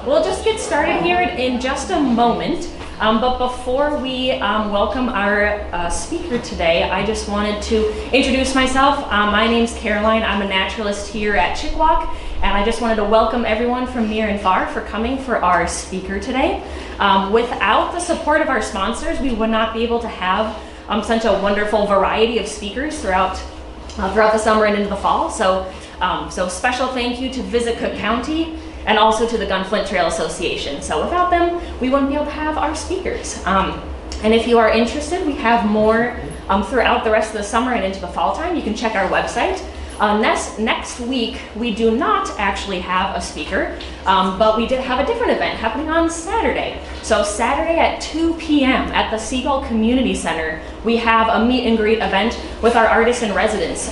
we'll just get started here in just a moment. But before we welcome our speaker today, I just wanted to introduce myself. My name's Caroline. I'm a naturalist here at Chik-Wauk, and I just wanted to welcome everyone from near and far for coming for our speaker today. Without the support of our sponsors, we would not be able to have such a wonderful variety of speakers throughout the summer and into the fall. So special thank you to Visit Cook County and also to the Gunflint Trail Association. So without them, we wouldn't be able to have our speakers. And if you are interested, we have more throughout the rest of the summer and into the fall time. You can check our website. Next week, we do not actually have a speaker, but we did have a different event happening on Saturday. So Saturday at 2 p.m. at the Seagull Community Center, we have a meet and greet event with our artists in residence.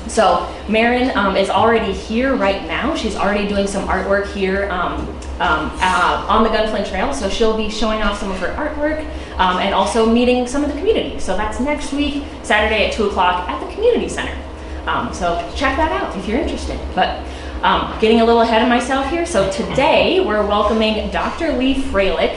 So Marin is already here right now. She's already doing some artwork here on the Gunflint Trail. So she'll be showing off some of her artwork and also meeting some of the community. So that's next week, Saturday at 2 o'clock at the Community Center. So check that out if you're interested. But getting a little ahead of myself here. So today we're welcoming Dr. Lee Frelich.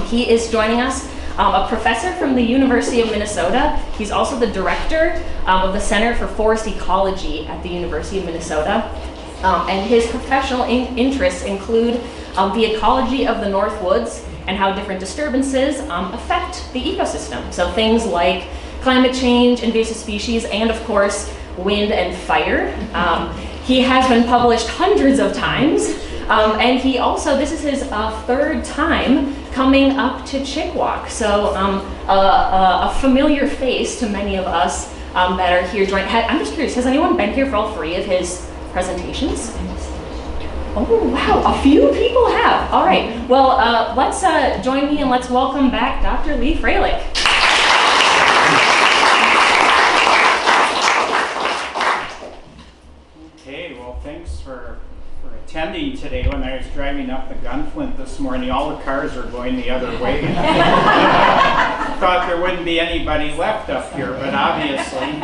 He is joining us. A professor from the University of Minnesota. He's also the director of the Center for Forest Ecology at the University of Minnesota. And his professional interests include the ecology of the North Woods and how different disturbances affect the ecosystem. So things like climate change, invasive species, and of course, wind and fire. He has been published hundreds of times. And he also, this is his third time coming up to Chik-Wauk. So a familiar face to many of us that are here joining. I'm just curious, has anyone been here for all three of his presentations? Oh, wow, a few people have. All right, well, let's join me and let's welcome back Dr. Lee Frelich. Okay, well, thanks for attending today. When I was driving up the Gunflint this morning, all the cars were going the other way. Thought there wouldn't be anybody left up here, but obviously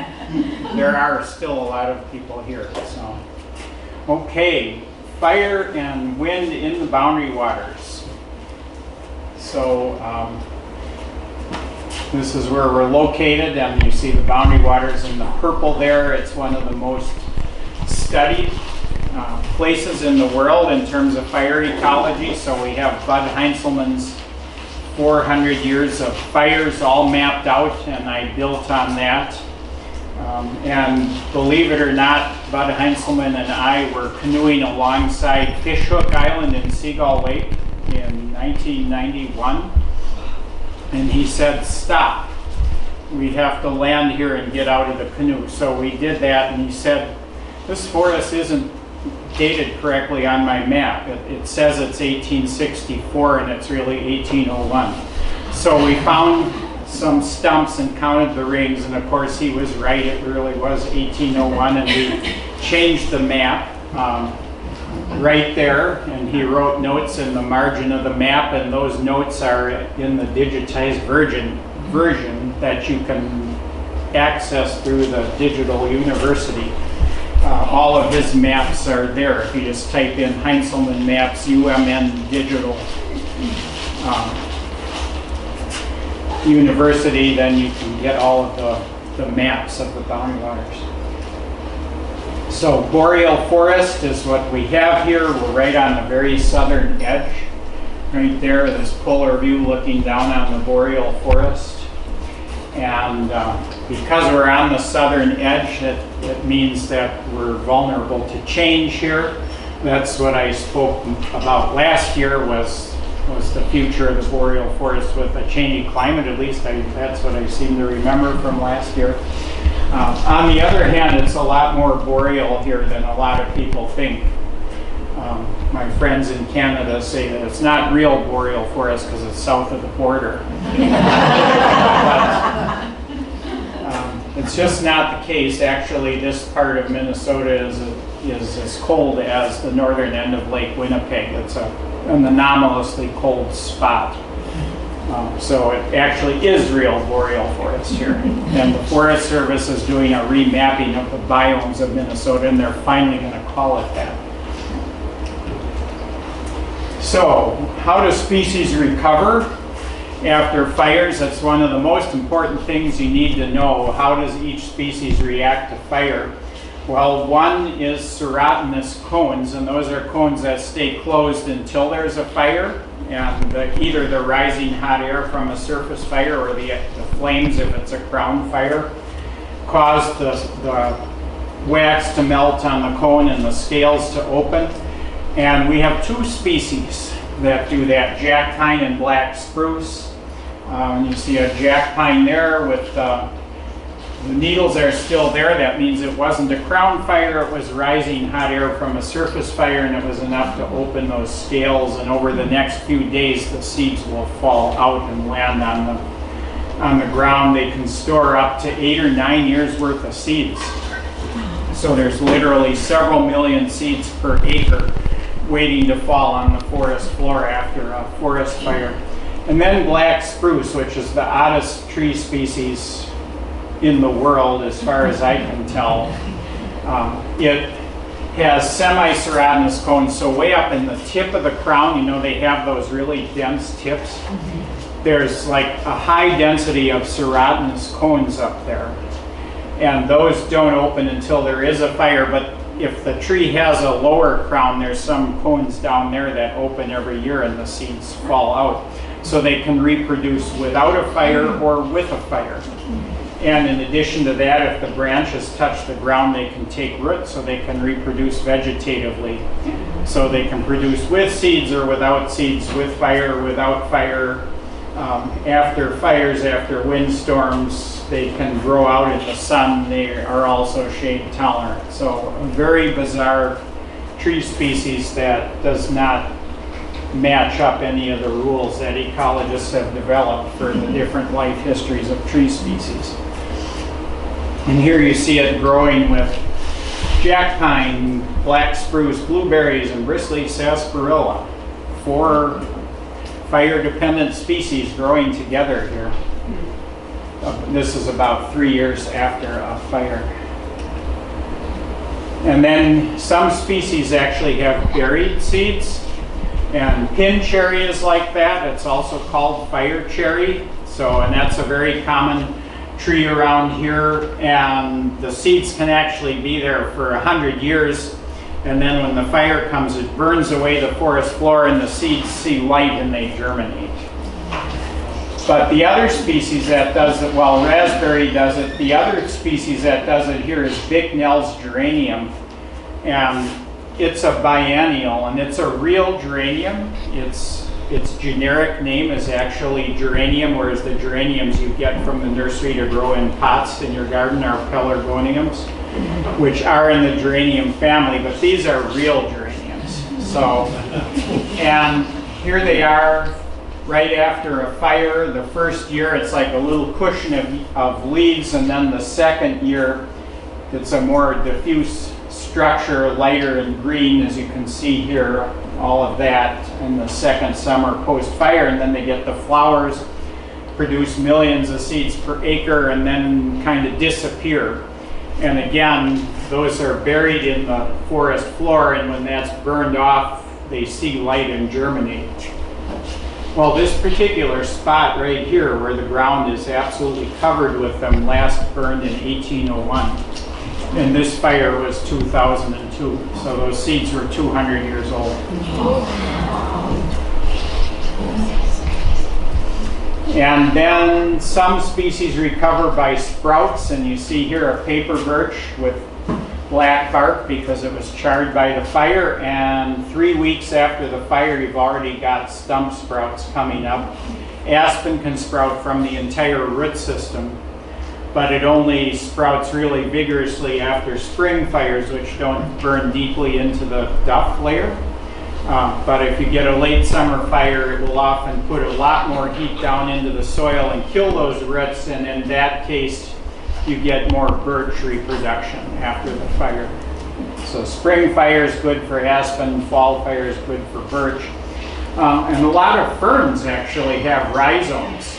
there are still a lot of people here. So, okay, fire and wind in the boundary waters. So this is where we're located, and you see the boundary waters in the purple there. It's one of the most studied places in the world in terms of fire ecology. So we have Bud Heinzelman's 400 years of fires all mapped out, and I built on that. And believe it or not, Bud Heinzelman and I were canoeing alongside Fishhook Island in Seagull Lake in 1991. And he said, "Stop. We have to land here and get out of the canoe." So we did that, and he said, "This forest isn't dated correctly on my map. It says it's 1864 and it's really 1801. So we found some stumps and counted the rings, and of course he was right, it really was 1801, and we changed the map right there, and he wrote notes in the margin of the map, and those notes are in the digitized version that you can access through the digital university. All of his maps are there. If you just type in Heinzelman Maps, UMN Digital University, then you can get all of the maps of the boundary waters. So boreal forest is what we have here. We're right on the very southern edge. Right there, this polar view looking down on the boreal forest. And because we're on the southern edge, it means that we're vulnerable to change here. That's what I spoke about last year was the future of the boreal forest with a changing climate. At least that's what I seem to remember from last year. On the other hand, it's a lot more boreal here than a lot of people think. My friends in Canada say that it's not real boreal forest because it's south of the border. But, it's just not the case. Actually, this part of Minnesota is as cold as the northern end of Lake Winnipeg. It's an anomalously cold spot. So it actually is real boreal forest here. And the Forest Service is doing a remapping of the biomes of Minnesota, and they're finally going to call it that. So, how do species recover after fires? That's one of the most important things you need to know. How does each species react to fire? Well, one is serotinous cones, and those are cones that stay closed until there's a fire, and either the rising hot air from a surface fire or the flames, if it's a crown fire, cause the wax to melt on the cone and the scales to open. And we have two species that do that, jack pine and black spruce. And you see a jack pine there with the needles are still there. That means it wasn't a crown fire, it was rising hot air from a surface fire, and it was enough to open those scales, and over the next few days the seeds will fall out and land on the ground. They can store up to 8 or 9 years worth of seeds. So there's literally several million seeds per acre waiting to fall on the forest floor after a forest fire. And then black spruce, which is the oddest tree species in the world as far as I can tell. It has semi-serotinous cones, so way up in the tip of the crown, you know, they have those really dense tips. There's like a high density of serotinous cones up there, and those don't open until there is a fire. But if the tree has a lower crown, there's some cones down there that open every year and the seeds fall out. So they can reproduce without a fire or with a fire. And in addition to that, if the branches touch the ground, they can take root, so they can reproduce vegetatively. So they can produce with seeds or without seeds, with fire or without fire. After fires, after windstorms, they can grow out in the sun. They are also shade tolerant. So a very bizarre tree species that does not match up any of the rules that ecologists have developed for the different life histories of tree species. And here you see it growing with jack pine, black spruce, blueberries, and bristly sarsaparilla. 4 fire-dependent species growing together here. This is about 3 years after a fire. And then some species actually have buried seeds, and pin cherry is like that. It's also called fire cherry. And that's a very common tree around here, and the seeds can actually be there for 100 years. And then when the fire comes, it burns away the forest floor and the seeds see light and they germinate. But the other species that does it, well, raspberry does it, the other species that does it here is Bicknell's geranium. And it's a biennial, and it's a real geranium. Its generic name is actually geranium, whereas the geraniums you get from the nursery to grow in pots in your garden are pelargoniums, which are in the geranium family, but these are real geraniums. And here they are right after a fire. The first year it's like a little cushion of leaves, and then the second year it's a more diffuse structure, lighter and green, as you can see here, all of that in the second summer post-fire. And then they get the flowers, produce millions of seeds per acre, and then kind of disappear. And again, those are buried in the forest floor, and when that's burned off, they see light and germinate. Well, this particular spot right here, where the ground is absolutely covered with them, last burned in 1801. And this fire was 2002, so those seeds were 200 years old. And then some species recover by sprouts, and you see here a paper birch with black bark because it was charred by the fire, and 3 weeks after the fire you've already got stump sprouts coming up. Aspen can sprout from the entire root system, but it only sprouts really vigorously after spring fires, which don't burn deeply into the duff layer. But if you get a late summer fire, it will often put a lot more heat down into the soil and kill those roots, and in that case you get more birch reproduction after the fire. So spring fire is good for aspen, fall fire is good for birch. And a lot of ferns actually have rhizomes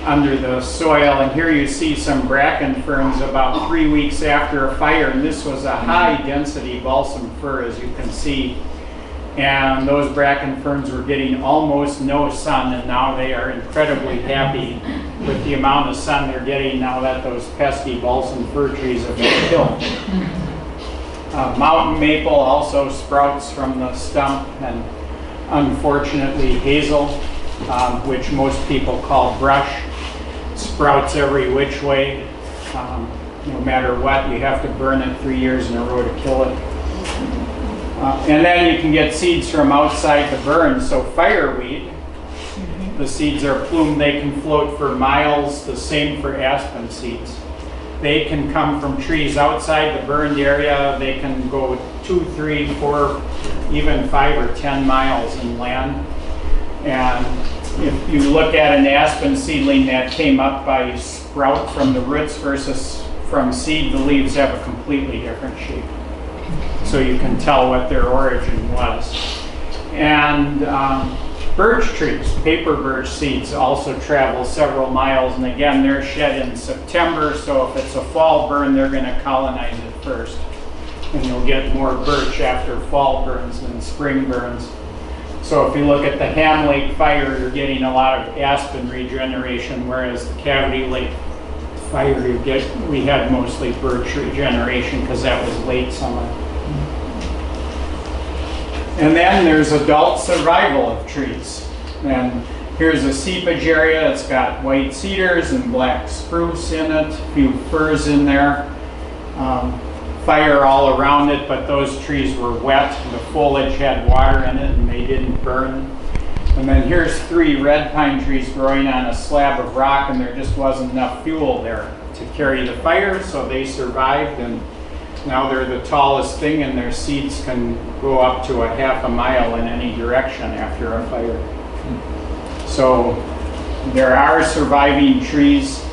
under the soil, and here you see some bracken ferns about 3 weeks after a fire, and this was a high density balsam fir, as you can see. And those bracken ferns were getting almost no sun, and now they are incredibly happy with the amount of sun they're getting now that those pesky balsam fir trees have been killed. Mountain maple also sprouts from the stump, and unfortunately hazel, which most people call brush, sprouts every which way. No matter what, you have to burn it 3 years in a row to kill it. And then you can get seeds from outside the burn. So fireweed, the seeds are plumed, they can float for miles, the same for aspen seeds. They can come from trees outside the burned area. They can go 2, 3, 4, even 5 or 10 miles inland. And if you look at an aspen seedling that came up by sprout from the roots versus from seed, the leaves have a completely different shape. So you can tell what their origin was. And birch trees, paper birch seeds, also travel several miles, and again they're shed in September, so if it's a fall burn they're going to colonize it first. And you'll get more birch after fall burns than spring burns. So if you look at the Ham Lake fire, you're getting a lot of aspen regeneration, whereas the Cavity Lake fire, we had mostly birch regeneration because that was late summer. And then there's adult survival of trees. And here's a seepage area. It's got white cedars and black spruce in it, a few firs in there. Fire all around it, but those trees were wet. The foliage had water in it and they didn't burn. And then here's 3 red pine trees growing on a slab of rock, and there just wasn't enough fuel there to carry the fire, so they survived, and now they're the tallest thing, and their seeds can go up to a half a mile in any direction after a fire. So there are surviving trees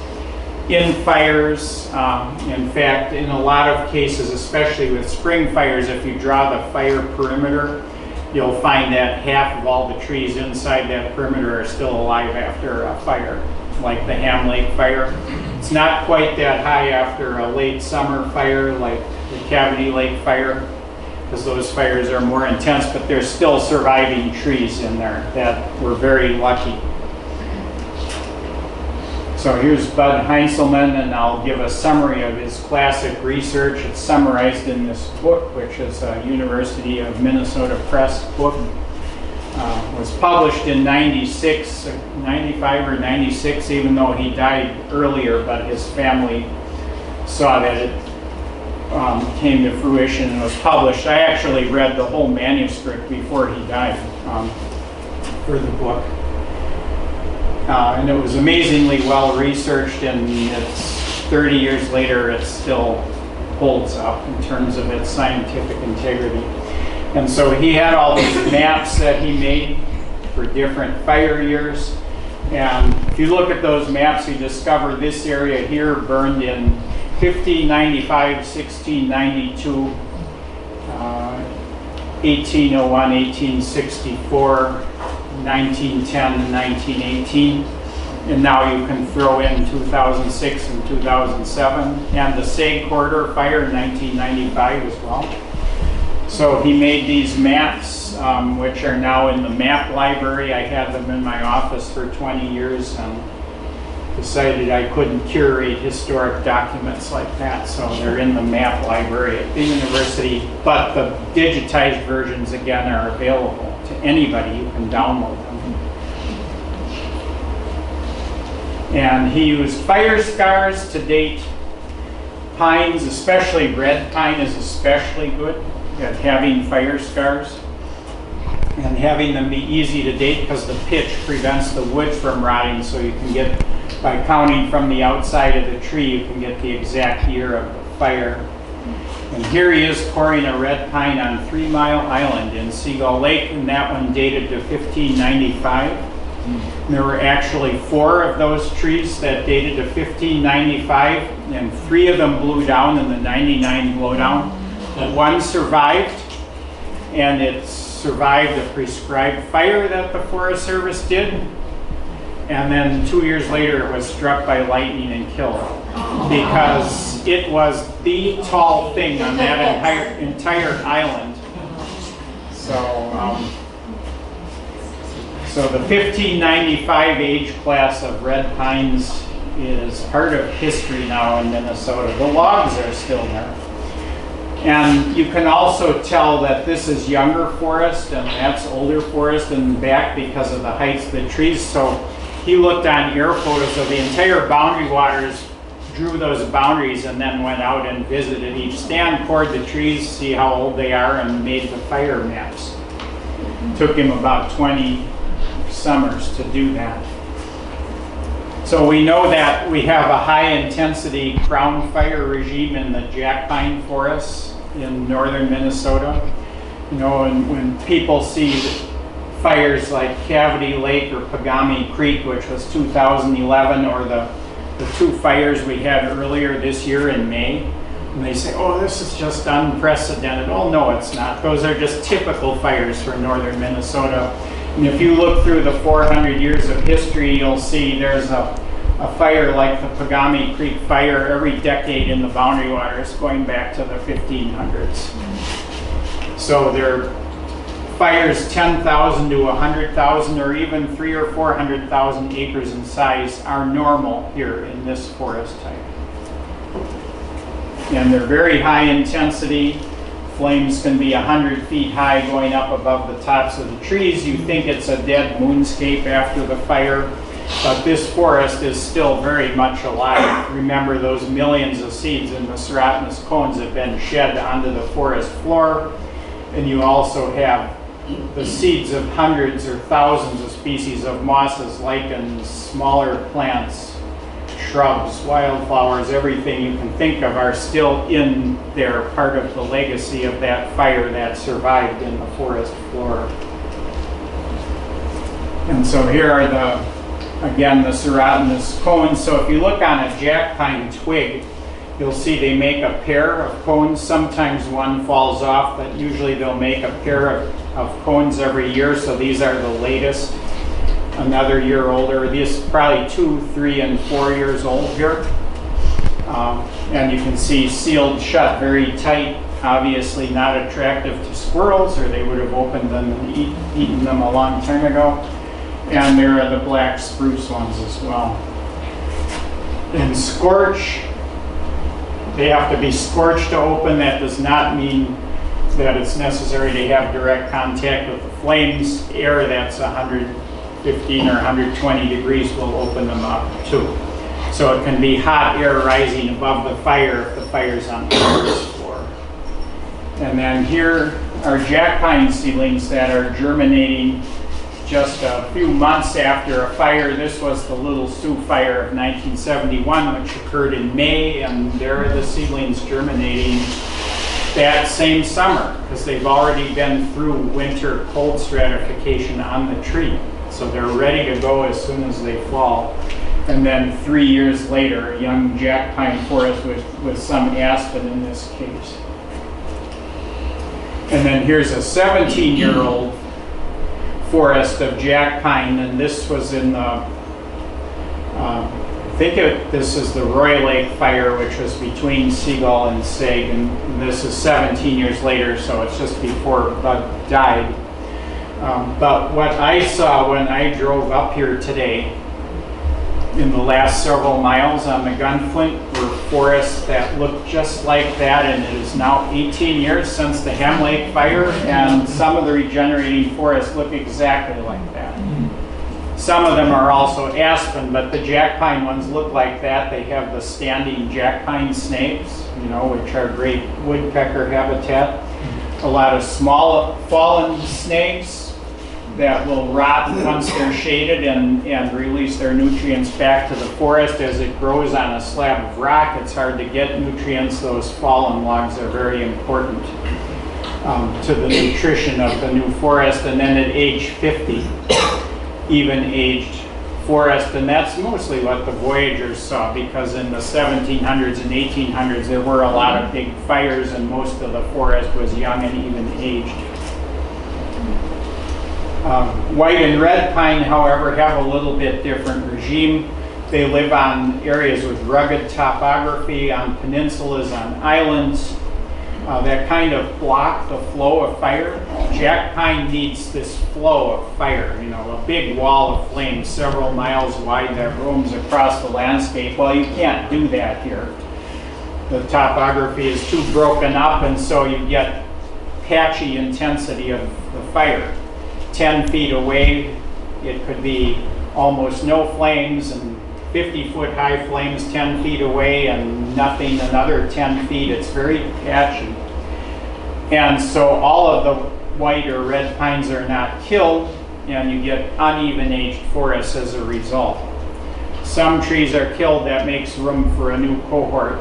in fires. In fact, in a lot of cases, especially with spring fires, if you draw the fire perimeter, you'll find that half of all the trees inside that perimeter are still alive after a fire, like the Ham Lake fire. It's not quite that high after a late summer fire like the Cavity Lake fire, because those fires are more intense, but there's still surviving trees in there that were very lucky. So here's Bud Heinzelman, and I'll give a summary of his classic research. It's summarized in this book, which is a University of Minnesota Press book. Was published in 96, 95 or 96, even though he died earlier, but his family saw that it came to fruition and was published. I actually read the whole manuscript before he died for the book. And it was amazingly well researched, and it's 30 years later it still holds up in terms of its scientific integrity. And so he had all these maps that he made for different fire years, and if you look at those maps you discover this area here burned in 1595, 1692, 1801, 1864, 1910 and 1918, and now you can throw in 2006 and 2007, and the Sag Corridor fire in 1995 as well. So he made these maps, which are now in the map library. I had them in my office for 20 years and decided I couldn't curate historic documents like that, so they're in the map library at the university, but the digitized versions again are available to anybody. You can download them. And he used fire scars to date pines, especially red pine is especially good at having fire scars and having them be easy to date because the pitch prevents the wood from rotting, so you can get, by counting from the outside of the tree, you can get the exact year of the fire. And here he is coring a red pine on 3 Mile Island in Seagull Lake, and that one dated to 1595. And there were actually 4 of those trees that dated to 1595, and 3 of them blew down in the 99 blowdown. But 1 survived, and it survived a prescribed fire that the Forest Service did. And then 2 years later it was struck by lightning and killed, because it was the tall thing on that entire island. So the 1595 age class of red pines is part of history now in Minnesota. The logs are still there. And you can also tell that this is younger forest and that's older forest in the back because of the heights of the trees. So he looked on air photos of the entire boundary waters, drew those boundaries, and then went out and visited each stand, poured the trees, see how old they are, and made the fire maps. Took him about 20 summers to do that. So we know that we have a high intensity crown fire regime in the jack pine forests in northern Minnesota. You know, and when people see fires like Cavity Lake or Pagami Creek, which was 2011, or the two fires we had earlier this year in May, and they say, oh, this is just unprecedented. Oh, no, it's not. Those are just typical fires for northern Minnesota. And if you look through the 400 years of history, you'll see there's a fire like the Pagami Creek fire every decade in the boundary waters going back to the 1500s. So they're fires 10,000 to 100,000 or even 300,000 or 400,000 acres in size are normal here in this forest type. And they're very high intensity. Flames can be 100 feet high going up above the tops of the trees. You think it's a dead moonscape after the fire, but this forest is still very much alive. Remember, those millions of seeds in the serotinous cones have been shed onto the forest floor, and you also have the seeds of hundreds or thousands of species of mosses, lichens, smaller plants, shrubs, wildflowers, everything you can think of are still in there, part of the legacy of that fire that survived in the forest floor. And so here are again, the serotinous cones. So if you look on a jack pine twig, you'll see they make a pair of cones. Sometimes one falls off, but usually they'll make a pair of cones every year. So these are the latest, another year older. These probably 2, 3, and 4 years old here. And you can see sealed shut, very tight, obviously not attractive to squirrels, or they would have opened them and eaten them a long time ago. And there are the black spruce ones as well. In scorch, they have to be scorched to open. That does not mean that it's necessary to have direct contact with the flames. Air that's 115 or 120 degrees will open them up too. So it can be hot air rising above the fire if the fire's on the forest floor. And then here are jack pine seedlings that are germinating just a few months after a fire. This was the Little Sioux Fire of 1971, which occurred in May, and there are the seedlings germinating that same summer, because they've already been through winter cold stratification on the tree. So they're ready to go as soon as they fall. And then 3 years later, a young jack pine forest with some aspen in this case. And then here's a 17-year-old forest of jack pine, and this was in the, this is the Roy Lake fire, which was between Seagull and Seg, and this is 17 years later, so it's just before Bud died. But what I saw when I drove up here today, in the last several miles on the Gunflint, were forests that looked just like that, and it is now 18 years since the Hem Lake fire, and some of the regenerating forests look exactly like that. Some of them are also aspen, but the jack pine ones look like that. They have the standing jack pine snakes, you know, which are great woodpecker habitat. A lot of small fallen snakes that will rot once they're shaded and release their nutrients back to the forest. As it grows on a slab of rock, it's hard to get nutrients. Those fallen logs are very important to the nutrition of the new forest. And then at age 50, even aged forest, and that's mostly what the voyagers saw, because in the 1700s and 1800s there were a lot of big fires and most of the forest was young and even aged. White and red pine, however, have a little bit different regime. They live on areas with rugged topography, on peninsulas, on islands. that kind of block the flow of fire. Jack pine needs this flow of fire, you know, a big wall of flame several miles wide that roams across the landscape. Well, you can't do that here. The topography is too broken up, and so you get patchy intensity of the fire. 10 feet away, it could be almost no flames, and 50-foot high flames 10 feet away, and nothing another 10 feet. It's very patchy. And so all of the white or red pines are not killed, and you get uneven aged forests as a result. Some trees are killed, that makes room for a new cohort.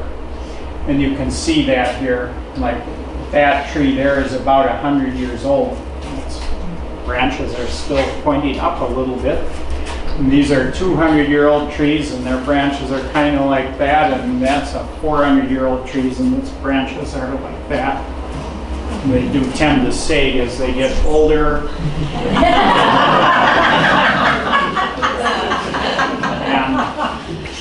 And you can see that here, like that tree there is about 100 years old. Its branches are still pointing up a little bit. And these are 200-year-old trees, and their branches are kind of like that, and that's a 400-year-old trees, and its branches are like that. And they do tend to sag as they get older. And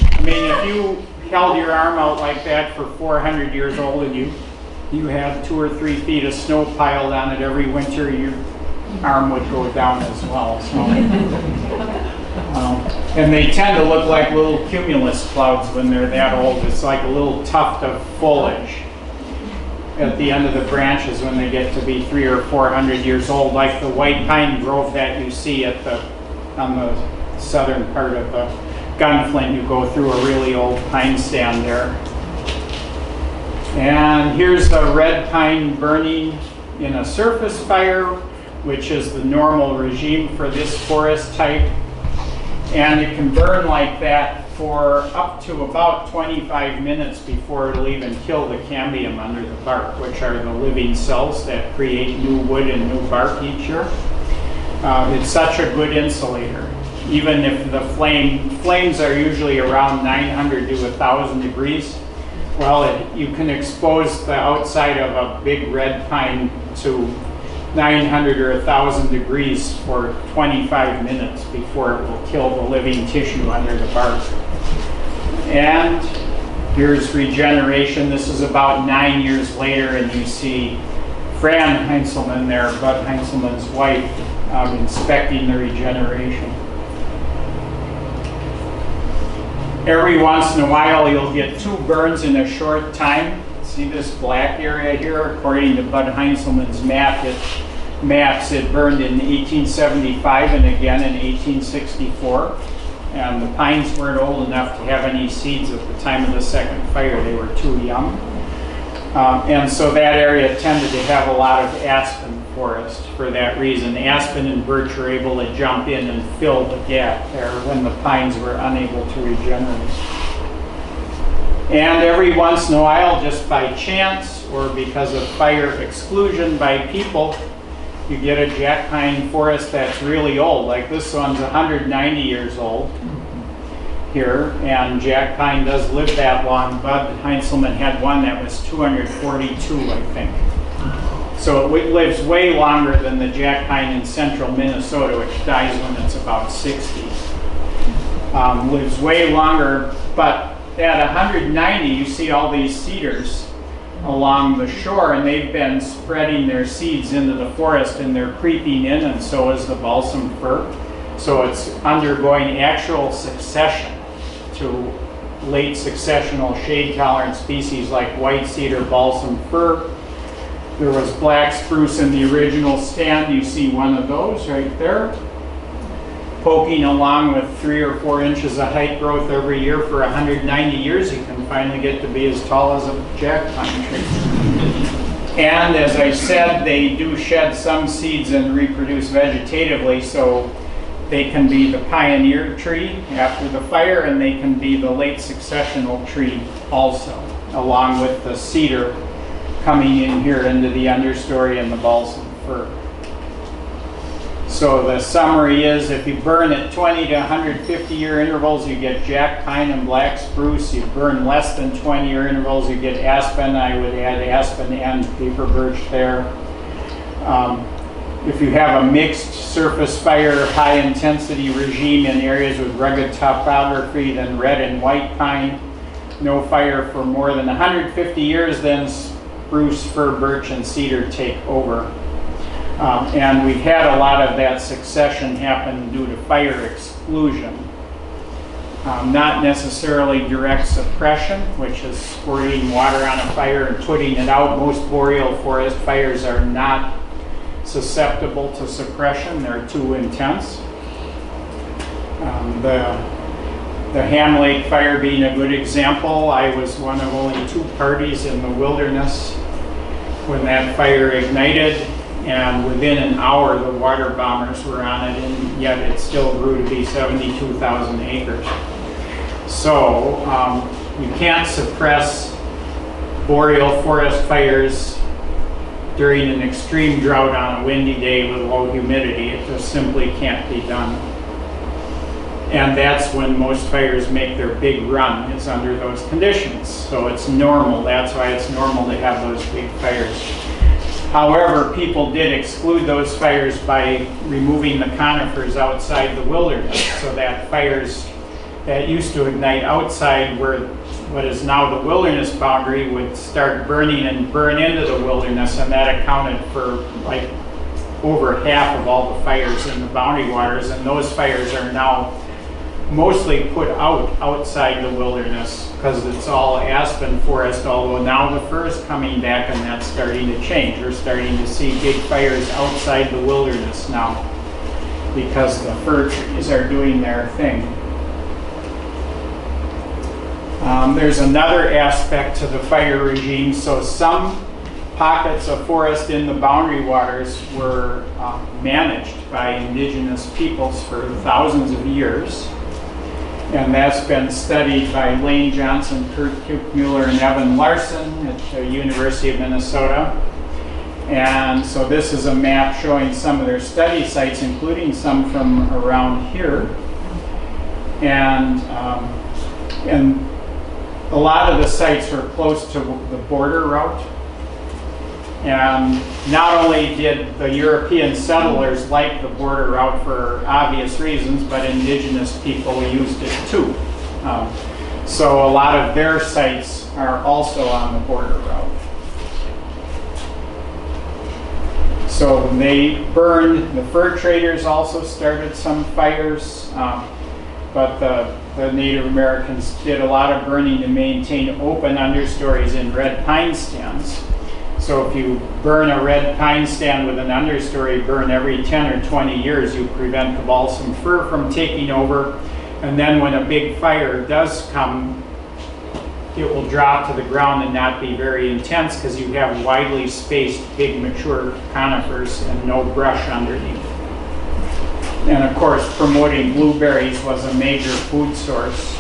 I mean, if you held your arm out like that for 400 years old and you had 2 or 3 feet of snow piled on it every winter, your arm would go down as well. So, and they tend to look like little cumulus clouds when they're that old. It's like a little tuft of foliage at the end of the branches when they get to be 300 or 400 years old, like the white pine grove that you see on the southern part of the Gunflint. You go through a really old pine stand there. And here's the red pine burning in a surface fire, which is the normal regime for this forest type. And it can burn like that for up to about 25 minutes before it'll even kill the cambium under the bark, which are the living cells that create new wood and new bark each year. It's such a good insulator. Even if the flames are usually around 900 to 1,000 degrees, well, you can expose the outside of a big red pine to 900 or 1,000 degrees for 25 minutes before it will kill the living tissue under the bark. And here's regeneration. This is about 9 years later, and you see Fran Heinzelman there, Bud Heinzelman's wife, inspecting the regeneration. Every once in a while, you'll get 2 burns in a short time. See this black area here? According to Bud Heinzelman's map, it burned in 1875 and again in 1864. And the pines weren't old enough to have any seeds at the time of the second fire. They were too young. And so that area tended to have a lot of aspen forest for that reason. Aspen and birch were able to jump in and fill the gap there when the pines were unable to regenerate. And every once in a while, just by chance or because of fire exclusion by people, you get a jack pine forest that's really old. Like this one's 190 years old here, and jack pine does live that long. Bud Heinzelman had one that was 242, I think. So it lives way longer than the jack pine in central Minnesota, which dies when it's about 60. Lives way longer, but at 190, you see all these cedars along the shore, and they've been spreading their seeds into the forest, and they're creeping in, and so is the balsam fir. So it's undergoing actual succession to late successional shade-tolerant species like white cedar, balsam fir. There was black spruce in the original stand. You see one of those right there, poking along with 3 or 4 inches of height growth every year for 190 years. You can finally get to be as tall as a jack pine tree. And as I said, they do shed some seeds and reproduce vegetatively, so they can be the pioneer tree after the fire, and they can be the late successional tree also, along with the cedar coming in here into the understory and the balsam fir. So the summary is, if you burn at 20 to 150 year intervals, you get jack pine and black spruce. You burn less than 20 year intervals, you get aspen. I would add aspen and paper birch there. If you have a mixed surface fire, high intensity regime in areas with rugged topography, then red and white pine. No fire for more than 150 years, then spruce, fir, birch, and cedar take over. And we've had a lot of that succession happen due to fire exclusion. Not necessarily direct suppression, which is squirting water on a fire and putting it out. Most boreal forest fires are not susceptible to suppression. They're too intense. The Ham Lake fire being a good example. I was one of only 2 parties in the wilderness when that fire ignited, and within an hour the water bombers were on it, and yet it still grew to be 72,000 acres. So you can't suppress boreal forest fires during an extreme drought on a windy day with low humidity. It just simply can't be done. And that's when most fires make their big run, is under those conditions. So it's normal. That's why it's normal to have those big fires. However, people did exclude those fires by removing the conifers outside the wilderness, so that fires that used to ignite outside where what is now the wilderness boundary would start burning and burn into the wilderness, and that accounted for like over half of all the fires in the boundary waters, and those fires are now mostly put out outside the wilderness because it's all aspen forest, although now the fir is coming back and that's starting to change. We're starting to see big fires outside the wilderness now because the fir trees are doing their thing. There's another aspect to the fire regime. So some pockets of forest in the boundary waters were managed by indigenous peoples for thousands of years. And that's been studied by Lane Johnson, Kurt Kuchmuller, and Evan Larson at the University of Minnesota. And so this is a map showing some of their study sites, including some from around here. And a lot of the sites were close to the border route. And not only did the European settlers like the border route for obvious reasons, but indigenous people used it too. So a lot of their sites are also on the border route. So they burned, the fur traders also started some fires, but the Native Americans did a lot of burning to maintain open understories in red pine stands. So if you burn a red pine stand with an understory burn every 10 or 20 years, you prevent the balsam fir from taking over. And then when a big fire does come, it will drop to the ground and not be very intense because you have widely spaced big mature conifers and no brush underneath. And of course, promoting blueberries was a major food source.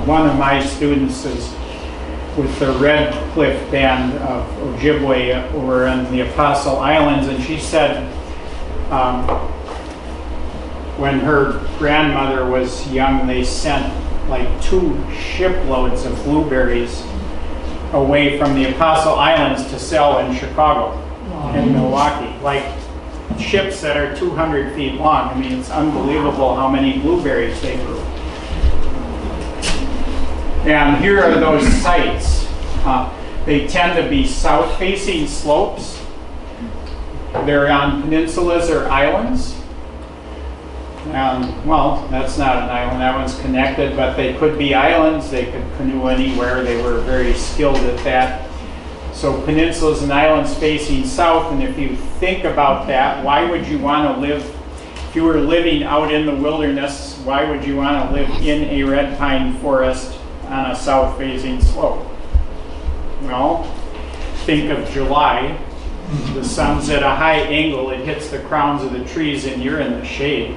One of my students is with the Red Cliff Band of Ojibwe over in the Apostle Islands, and she said when her grandmother was young, they sent like 2 shiploads of blueberries away from the Apostle Islands to sell in Chicago and Milwaukee, like ships that are 200 feet long. I mean, it's unbelievable how many blueberries they grew. And here are those sites. They tend to be south-facing slopes. They're on peninsulas or islands. Well, that's not an island, that one's connected, but they could be islands. They could canoe anywhere. They were very skilled at that. So peninsulas and islands facing south, and if you think about that, why would you want to live, if you were living out in the wilderness, why would you want to live in a red pine forest on a south-facing slope? Well, think of July. The sun's at a high angle, it hits the crowns of the trees and you're in the shade.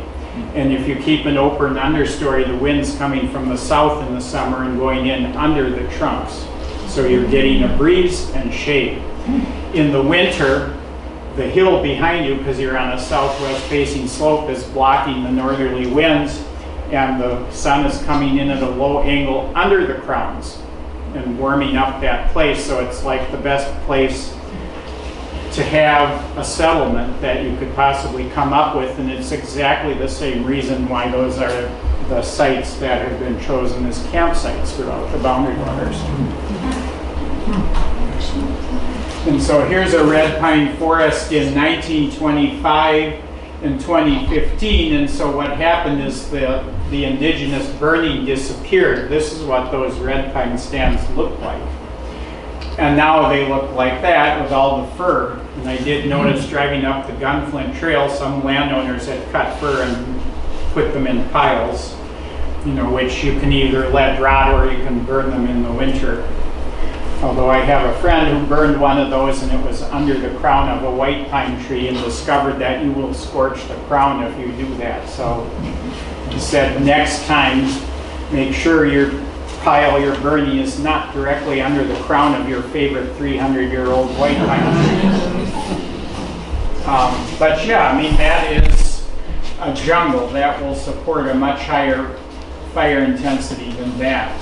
And if you keep an open understory, the wind's coming from the south in the summer and going in under the trunks. So you're getting a breeze and shade. In the winter, the hill behind you, because you're on a southwest facing slope, is blocking the northerly winds, and the sun is coming in at a low angle under the crowns and warming up that place. So it's like the best place to have a settlement that you could possibly come up with, and it's exactly the same reason why those are the sites that have been chosen as campsites throughout the boundary waters. And so here's a red pine forest in 1925 and 2015, and so what happened is the indigenous burning disappeared. This is what those red pine stands look like. And now they look like that with all the fir. And I did notice driving up the Gunflint Trail, some landowners had cut fir and put them in piles, you know, which you can either let rot or you can burn them in the winter. Although I have a friend who burned one of those and it was under the crown of a white pine tree and discovered that you will scorch the crown if you do that. So he said next time, make sure your pile you're burning is not directly under the crown of your favorite 300-year-old white pine tree. But yeah, I mean, that is a jungle that will support a much higher fire intensity than that.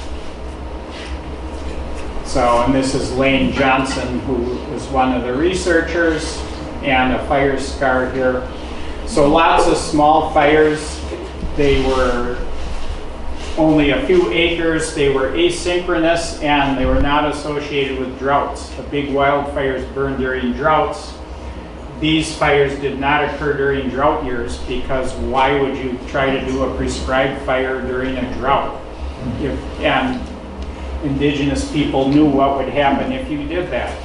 So, and this is Lane Johnson, who was one of the researchers, and a fire scar here. So lots of small fires. They were only a few acres. They were asynchronous, and they were not associated with droughts. The big wildfires burned during droughts. These fires did not occur during drought years, because why would you try to do a prescribed fire during a drought? And indigenous people knew what would happen if you did that.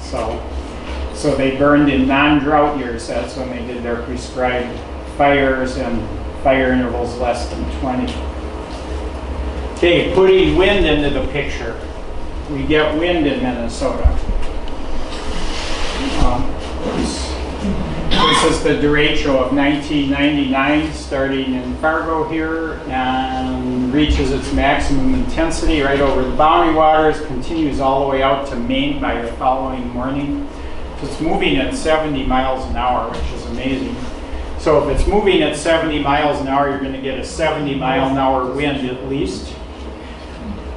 So they burned in non-drought years. That's when they did their prescribed fires and fire intervals less than 20. Okay, putting wind into the picture. We get wind in Minnesota. This is the derecho of 1999, starting in Fargo here, and reaches its maximum intensity right over the Boundary Waters, continues all the way out to Maine by the following morning. So it's moving at 70 miles an hour, which is amazing. So if it's moving at 70 miles an hour, you're going to get a 70 mile an hour wind at least.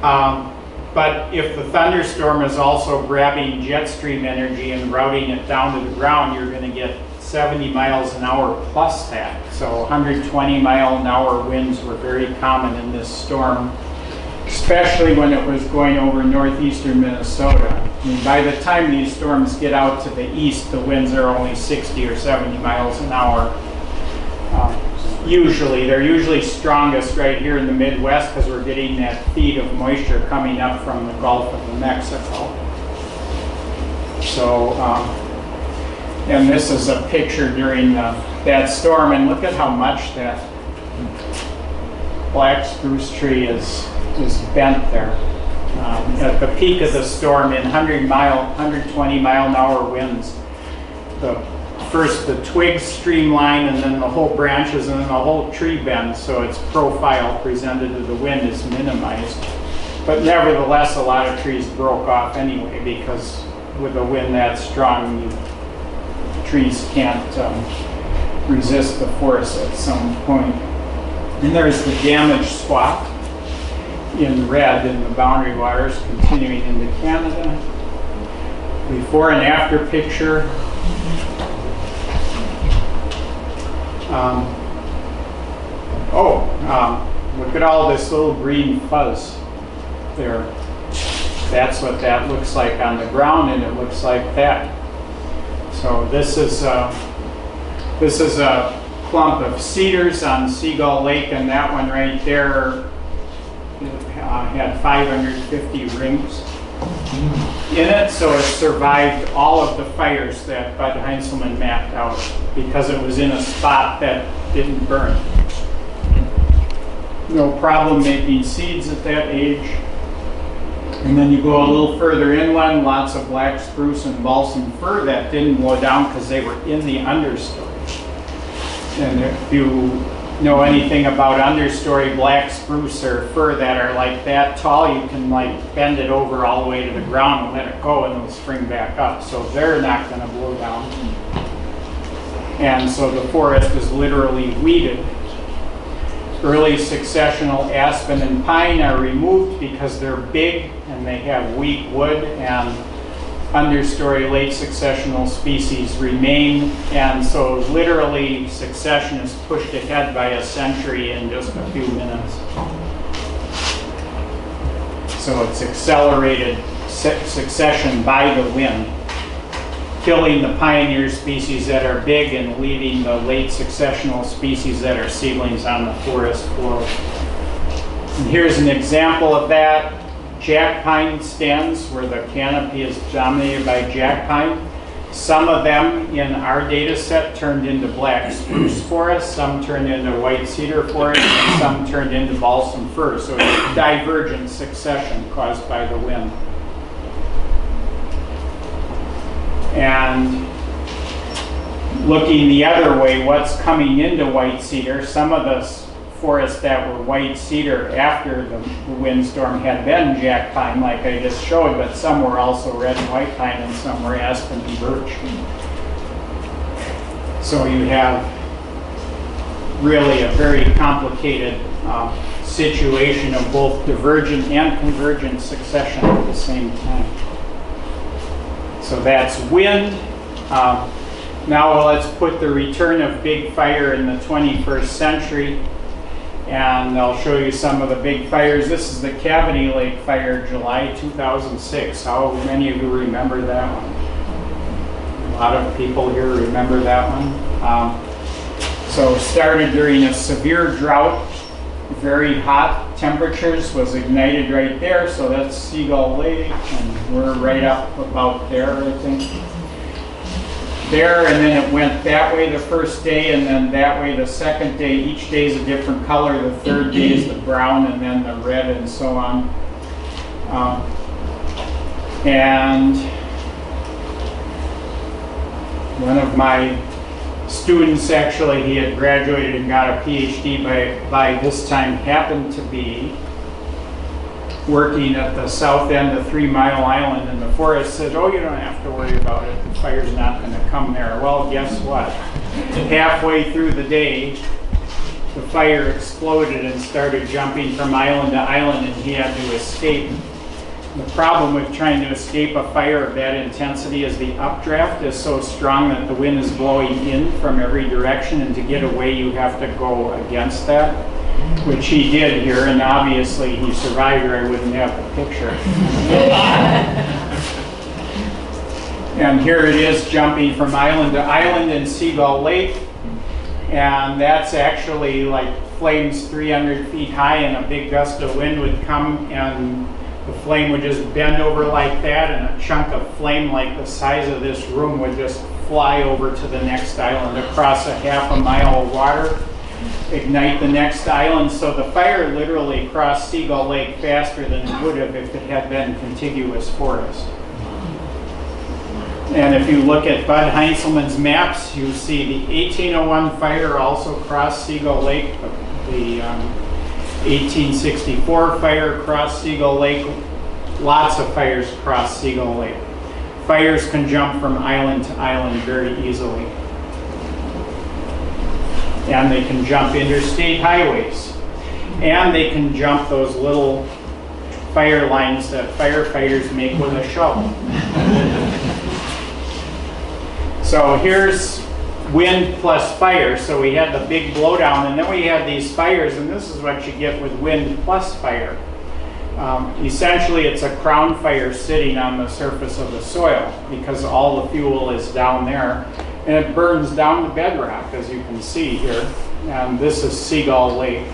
But if the thunderstorm is also grabbing jet stream energy and routing it down to the ground, you're going to get 70 miles an hour plus that. So 120 mile an hour winds were very common in this storm, especially when it was going over northeastern Minnesota. I mean, by the time these storms get out to the east, the winds are only 60 or 70 miles an hour. They're usually strongest right here in the Midwest because we're getting that feed of moisture coming up from the Gulf of Mexico. So, and this is a picture during that storm, and look at how much that black spruce tree is bent there. At the peak of the storm in 120 mile an hour winds, first the twigs streamline and then the whole branches and then the whole tree bends, so its profile presented to the wind is minimized. But nevertheless, a lot of trees broke off anyway, because with a wind that strong, trees can't resist the force at some point. And there's the damaged swath in red in the Boundary Waters continuing into Canada. Before and after picture. Look at all this little green fuzz there. That's what that looks like on the ground, and it looks like that. So this is a clump of cedars on Seagull Lake, and that one right there had 550 rings in it, so it survived all of the fires that Bud Heinzelman mapped out because it was in a spot that didn't burn. No problem making seeds at that age. And then you go a little further inland, lots of black spruce and balsam fir that didn't blow down because they were in the understory. And if you know anything about understory black spruce or fir that are like that tall, you can like bend it over all the way to the ground and let it go and it'll spring back up. So they're not going to blow down. And so the forest is literally weeded. Early successional aspen and pine are removed because they're big and they have weak wood, and understory late successional species remain, and so literally succession is pushed ahead by a century in just a few minutes. So it's accelerated succession by the wind. killing the pioneer species that are big and leaving the late successional species that are seedlings on the forest floor. And here's an example of that. Jack pine stands where the canopy is dominated by jack pine. Some of them in our data set turned into black spruce forest, some turned into white cedar forest, and some turned into balsam fir. So it's divergent succession caused by the wind. And looking the other way, what's coming into white cedar, some of the forests that were white cedar after the windstorm had been jack pine, like I just showed, but some were also red and white pine, and some were aspen and birch. So you have really a very complicated situation of both divergent and convergent succession at the same time. So that's wind. Now let's put the return of big fire in the 21st century. And I'll show you some of the big fires. This is the Cavity Lake fire, July 2006. How many of you remember that one? A lot of people here remember that one. So started during a severe drought, very hot temperatures, was ignited right there. So that's Seagull Lake, and we're right up about there, I think. There, and then it went that way the first day, and then that way the second day. Each day is a different color. The third day is the brown, and then the red, and so on. And one of my students, actually, he had graduated and got a Ph.D. by this time, happened to be working at the south end of 3 Mile Island, and the forest said, oh, you don't have to worry about it. The fire's not going to come there. Well, guess what? Halfway through the day, the fire exploded and started jumping from island to island, and he had to escape. The problem with trying to escape a fire of that intensity is the updraft is so strong that the wind is blowing in from every direction, and to get away you have to go against that, which he did here, and obviously he survived or I wouldn't have the picture. And here it is jumping from island to island in Seagull Lake, and that's actually like flames 300 feet high, and a big gust of wind would come and the flame would just bend over like that, and a chunk of flame like the size of this room would just fly over to the next island across a half a mile of water, ignite the next island. So the fire literally crossed Seagull Lake faster than it would have if it had been contiguous forest. And if you look at Bud Heinzelman's maps, you see the 1801 fire also crossed Seagull Lake, the 1864 fire crossed Seagull Lake. Lots of fires cross Seagull Lake. Fires can jump from island to island very easily. And they can jump interstate highways. And they can jump those little fire lines that firefighters make with a shovel. So here's wind plus fire. So we had the big blowdown, and then we had these fires, and this is what you get with wind plus fire. Essentially, it's a crown fire sitting on the surface of the soil because all the fuel is down there, and it burns down the bedrock, as you can see here. And this is Seagull Lake.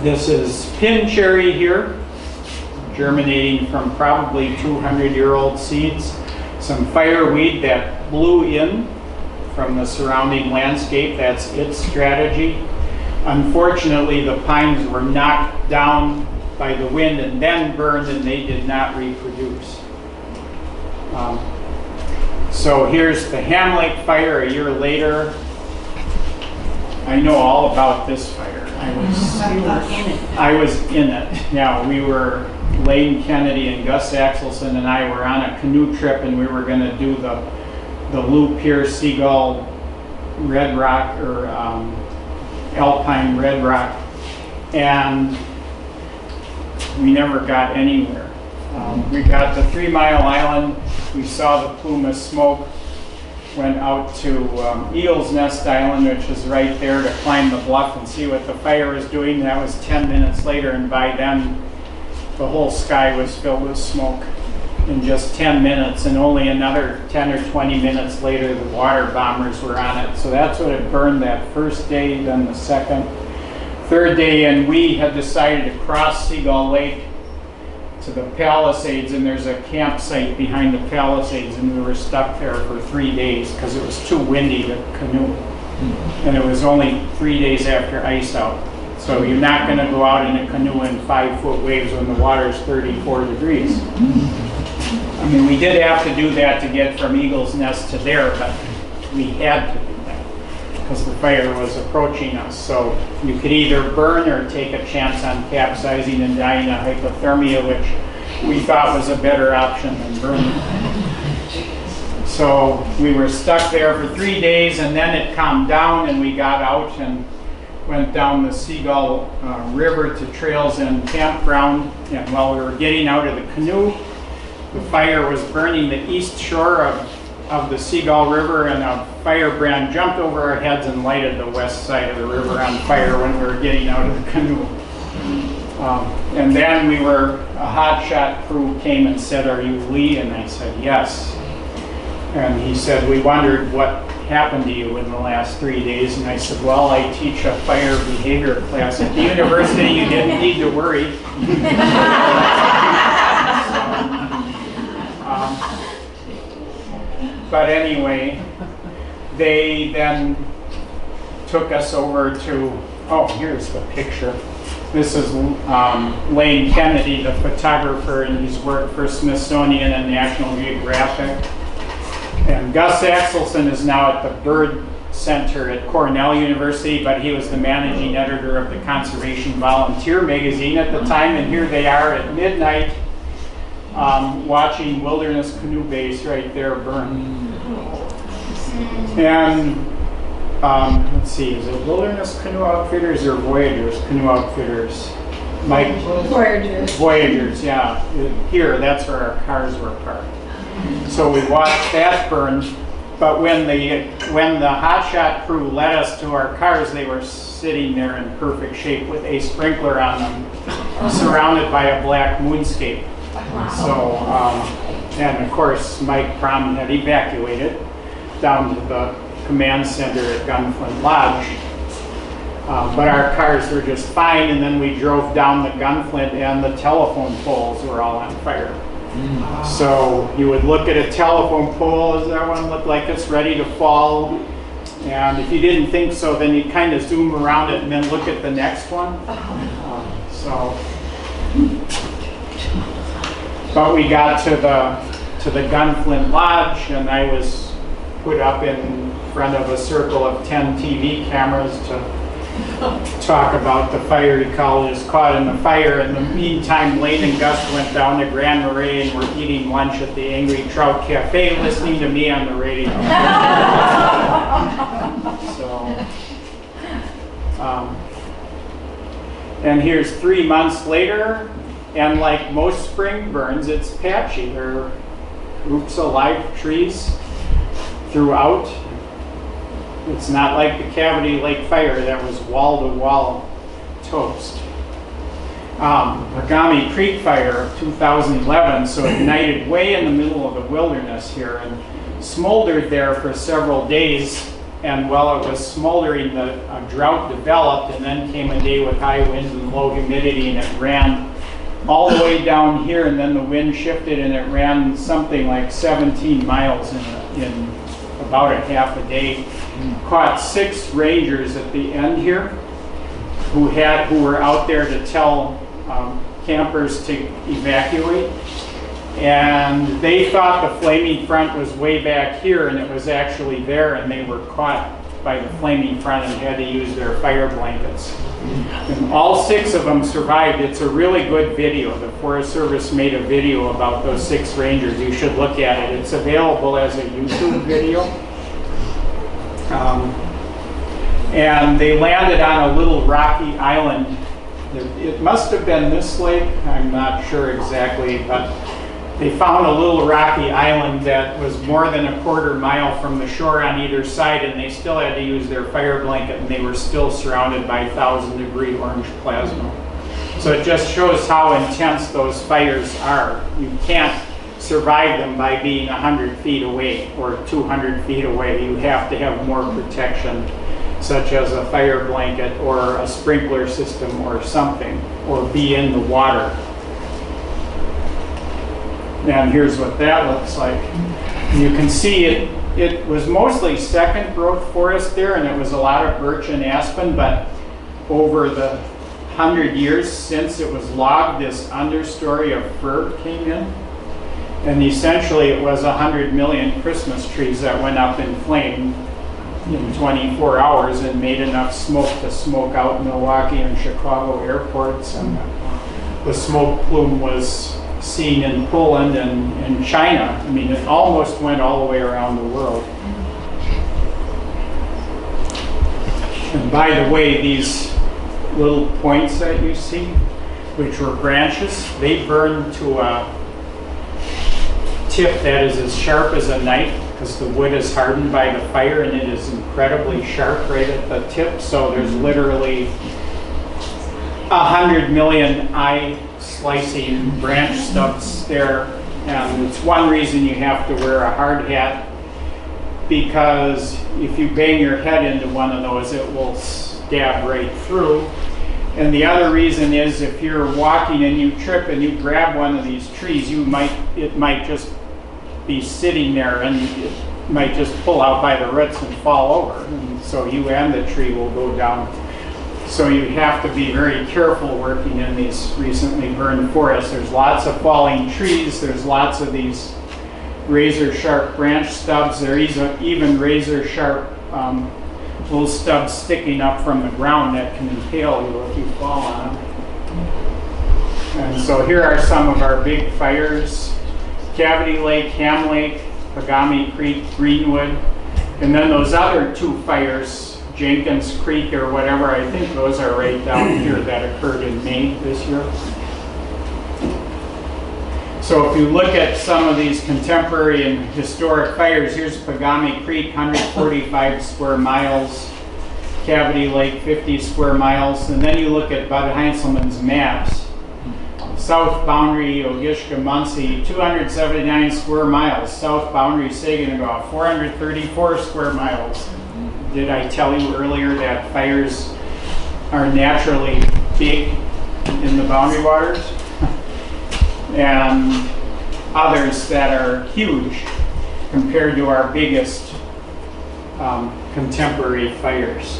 This is pin cherry here, germinating from probably 200-year-old seeds. Some fireweed that blew in from the surrounding landscape. That's its strategy. Unfortunately, the pines were knocked down by the wind and then burned, and they did not reproduce. So here's the Ham Lake fire a year later. I know all about this fire. I was in it. Yeah, we were, Lane Kennedy and Gus Axelson and I were on a canoe trip, and we were going to do the loop here, Seagull Red Rock, or Alpine Red Rock, and we never got anywhere. We got to 3 Mile Island, we saw the plume of smoke, went out to Eel's Nest Island, which is right there, to climb the bluff and see what the fire was doing. That was 10 minutes later, and by then the whole sky was filled with smoke. in just 10 minutes, and only another 10 or 20 minutes later the water bombers were on it. So that's what it burned that first day, then the second, third day, and we had decided to cross Seagull Lake to the Palisades, and there's a campsite behind the Palisades, and we were stuck there for 3 days because it was too windy to canoe. And it was only 3 days after ice out. So you're not going to go out in a canoe in 5-foot waves when the water's 34 degrees. I mean, we did have to do that to get from Eagle's Nest to there, but we had to do that because the fire was approaching us. So you could either burn or take a chance on capsizing and dying of hypothermia, which we thought was a better option than burning. So we were stuck there for 3 days, and then it calmed down and we got out and went down the Seagull River to Trails and Campground. And while we were getting out of the canoe, the fire was burning the east shore of the Seagull River, and a firebrand jumped over our heads and lighted the west side of the river on fire when we were getting out of the canoe. And then a hotshot crew came and said, "Are you Lee?" And I said, "Yes." And he said, "We wondered what happened to you in the last 3 days." And I said, "Well, I teach a fire behavior class at the university. You didn't need to worry." But anyway, they then took us over to, oh, here's the picture. This is Lane Kennedy, the photographer, and he's worked for Smithsonian and National Geographic. And Gus Axelson is now at the Bird Center at Cornell University, but he was the managing editor of the Conservation Volunteer magazine at the time, and here they are at midnight watching Wilderness Canoe Base right there burn. And let's see, is it Wilderness Canoe Outfitters or Voyagers Canoe Outfitters? Mike? Voyagers. Voyagers, yeah. Here, that's where our cars were parked. So we watched that burn, but when the hotshot crew led us to our cars, they were sitting there in perfect shape with a sprinkler on them, surrounded by a black moonscape. So, and of course, Mike Prom had evacuated down to the command center at Gunflint Lodge. But our cars were just fine, and then we drove down the Gunflint, and the telephone poles were all on fire. So you would look at a telephone pole, does that one look like it's ready to fall? And if you didn't think so, then you kind of zoom around it and then look at the next one. But we got to the Gunflint Lodge, and I was put up in front of a circle of 10 TV cameras to talk about the fire ecologists caught in the fire. In the meantime, Lane and Gus went down to Grand Marais and were eating lunch at the Angry Trout Cafe, listening to me on the radio. And here's 3 months later, and like most spring burns, it's patchy. There are groups of live trees throughout. It's not like the Cavity Lake fire that was wall-to-wall toast. Agami Creek fire of 2011, so ignited way in the middle of the wilderness here and smoldered there for several days. And while it was smoldering, a drought developed, and then came a day with high winds and low humidity, and it ran all the way down here, and then the wind shifted, and it ran something like 17 miles in about a half a day. Caught 6 rangers at the end here who were out there to tell campers to evacuate, and they thought the flaming front was way back here, and it was actually there, and they were caught by the flaming front and had to use their fire blankets. And all 6 of them survived. It's a really good video. The Forest Service made a video about those 6 rangers. You should look at it. It's available as a YouTube video. And they landed on a little rocky island. It must have been this lake, I'm not sure exactly, but they found a little rocky island that was more than a quarter mile from the shore on either side, and they still had to use their fire blanket, and they were still surrounded by 1,000-degree orange plasma. So it just shows how intense those fires are. You can't survive them by being 100 feet away or 200 feet away. You have to have more protection, such as a fire blanket or a sprinkler system or something, or be in the water. And here's what that looks like. You can see it was mostly second growth forest there, and it was a lot of birch and aspen, but over the 100 years since it was logged, this understory of fir came in. And essentially it was 100 million Christmas trees that went up in flame in 24 hours and made enough smoke to smoke out Milwaukee and Chicago airports. And the smoke plume was seen in Poland and in China. I mean, it almost went all the way around the world. And by the way, these little points that you see, which were branches, they burned to a tip that is as sharp as a knife, because the wood is hardened by the fire and it is incredibly sharp right at the tip. So there's literally 100 million eye slicing branch stubs there. And it's one reason you have to wear a hard hat, because if you bang your head into one of those, it will stab right through. And the other reason is if you're walking and you trip and you grab one of these trees, it might just be sitting there and it might just pull out by the roots and fall over. And so you and the tree will go down. So you have to be very careful working in these recently burned forests. There's lots of falling trees. There's lots of these razor sharp branch stubs. There is even razor sharp little stubs sticking up from the ground that can impale you if you fall on them. And so here are some of our big fires: Cavity Lake, Ham Lake, Pagami Creek, Greenwood, and then those other two fires, Jenkins Creek or whatever, I think those are right down here, that occurred in May this year. So if you look at some of these contemporary and historic fires, here's Pagami Creek, 145 square miles, Cavity Lake, 50 square miles, and then you look at Bud Heinzelman's maps. South boundary, Ogishka, Muncie, 279 square miles. South boundary, Saginaw, 434 square miles. Did I tell you earlier that fires are naturally big in the boundary waters? And others that are huge compared to our biggest contemporary fires.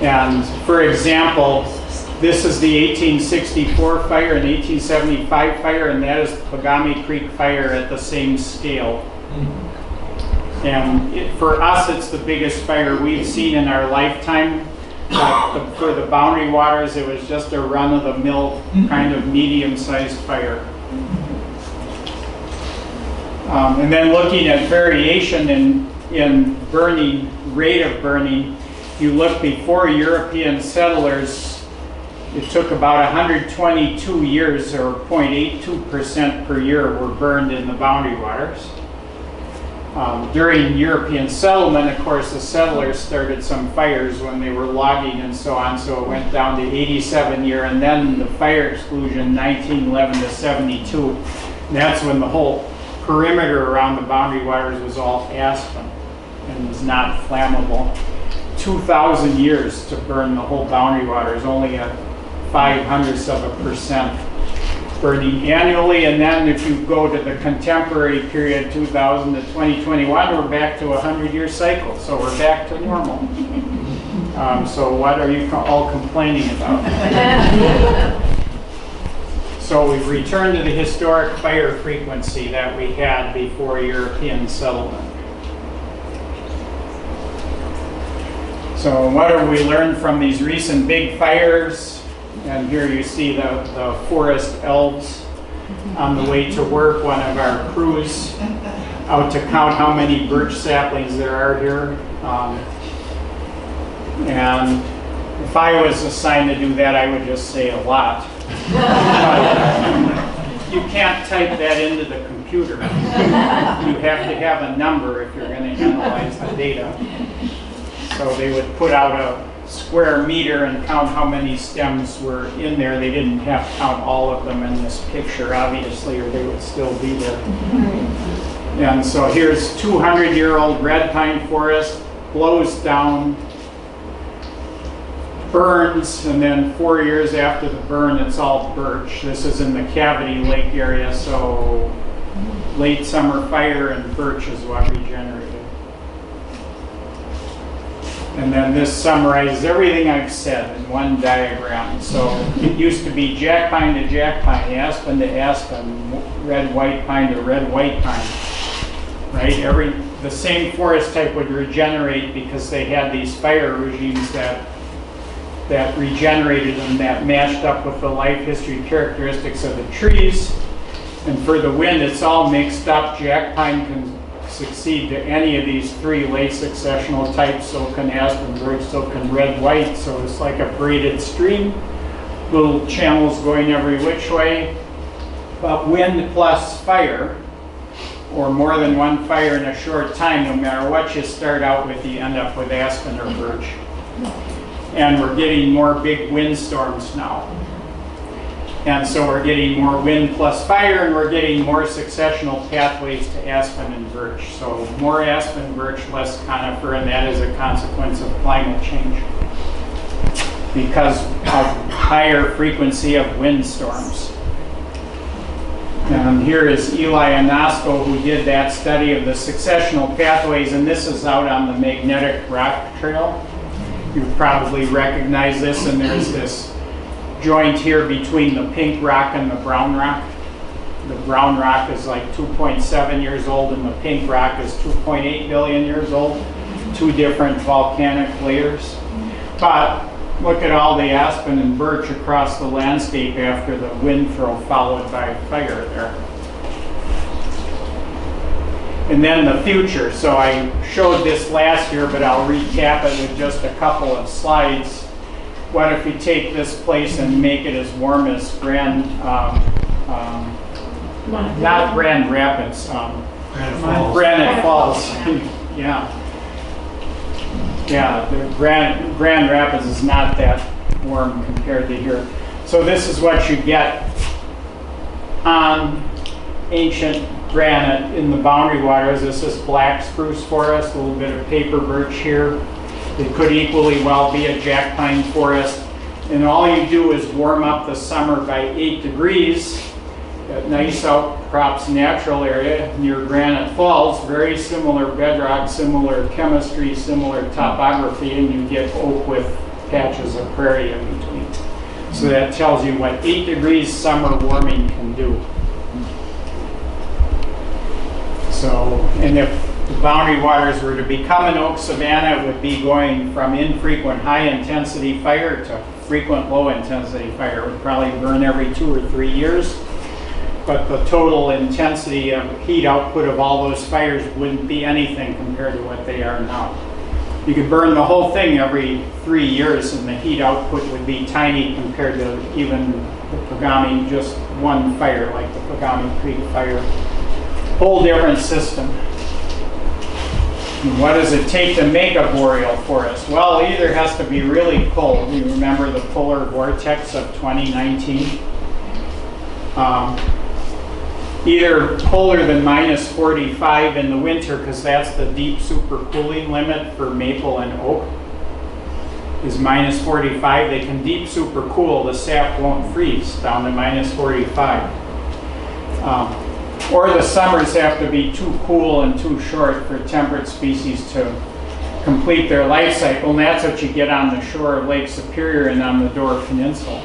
And for example, this is the 1864 fire and 1875 fire, and that is the Pagami Creek fire at the same scale. And for us, it's the biggest fire we've seen in our lifetime. For the boundary waters, it was just a run-of-the-mill kind of medium-sized fire. And then looking at variation in burning, rate of burning, you look before European settlers, it took about 122 years, or 0.82% per year, were burned in the boundary waters. During European settlement, of course, the settlers started some fires when they were logging and so on, so it went down to 87 year, and then the fire exclusion, 1911 to 72. And that's when the whole perimeter around the boundary waters was all aspen and was not flammable. 2,000 years to burn the whole boundary waters, only at 0.05% burning annually. And then if you go to the contemporary period, 2000 to 2021, we're back to a 100-year cycle. So we're back to normal. So what are you all complaining about? So we've returned to the historic fire frequency that we had before European settlement. So what have we learned from these recent big fires? And here you see the forest elves on the way to work, one of our crews out to count how many birch saplings there are here. And if I was assigned to do that, I would just say a lot. You can't type that into the computer. You have to have a number if you're going to analyze the data. So they would put out a square meter and count how many stems were in there. They didn't have to count all of them in this picture, obviously, or they would still be there. And so here's 200-year-old red pine forest, blows down, burns, and then 4 years after the burn, it's all birch. This is in the Cavity Lake area, so late summer fire and birch is what regenerated. And then this summarizes everything I've said in one diagram. So it used to be jack pine to jack pine, aspen to aspen, red white pine to red white pine. Right? The same forest type would regenerate because they had these fire regimes that regenerated them, that matched up with the life history characteristics of the trees. And for the wind, it's all mixed up. Jack pine can succeed to any of these three late successional types, so can aspen, birch, so can red white. So it's like a braided stream, little channels going every which way. But wind plus fire, or more than one fire in a short time, no matter what you start out with, you end up with aspen or birch. And we're getting more big windstorms now. And so we're getting more wind plus fire, and we're getting more successional pathways to aspen and birch. So more aspen, birch, less conifer, and that is a consequence of climate change because of higher frequency of windstorms. And here is Eli Anosco, who did that study of the successional pathways, and this is out on the Magnetic Rock Trail. You probably recognize this, and there's this joint here between the pink rock and the brown rock. The brown rock is like 2.7 years old, and the pink rock is 2.8 billion years old. Two different volcanic layers. But look at all the aspen and birch across the landscape after the wind throw followed by fire there. And then the future. So I showed this last year, but I'll recap it with just a couple of slides. What if we take this place and make it as warm as not Grand Rapids, Granite Falls. Yeah. Yeah, the Grand Rapids is not that warm compared to here. So this is what you get on ancient granite in the boundary waters. This is black spruce forest, a little bit of paper birch here. It could equally well be a jack pine forest. And all you do is warm up the summer by 8 degrees. That nice outcrops natural area near Granite Falls, very similar bedrock, similar chemistry, similar topography, and you get oak with patches of prairie in between. So that tells you what 8 degrees summer warming can do. So, and if the boundary waters were to become an oak savanna, it would be going from infrequent high intensity fire to frequent low intensity fire. It would probably burn every 2 or 3 years. But the total intensity of heat output of all those fires wouldn't be anything compared to what they are now. You could burn the whole thing every 3 years and the heat output would be tiny compared to even the Pagami, just one fire like the Pagami Creek fire. Whole different system. And what does it take to make a boreal forest? Well, it either has to be really cold. You remember the polar vortex of 2019? Either colder than minus 45 in the winter, because that's the deep supercooling limit for maple and oak, is minus 45. They can deep supercool, the sap won't freeze down to minus 45. Or the summers have to be too cool and too short for temperate species to complete their life cycle, and that's what you get on the shore of Lake Superior and on the Door Peninsula.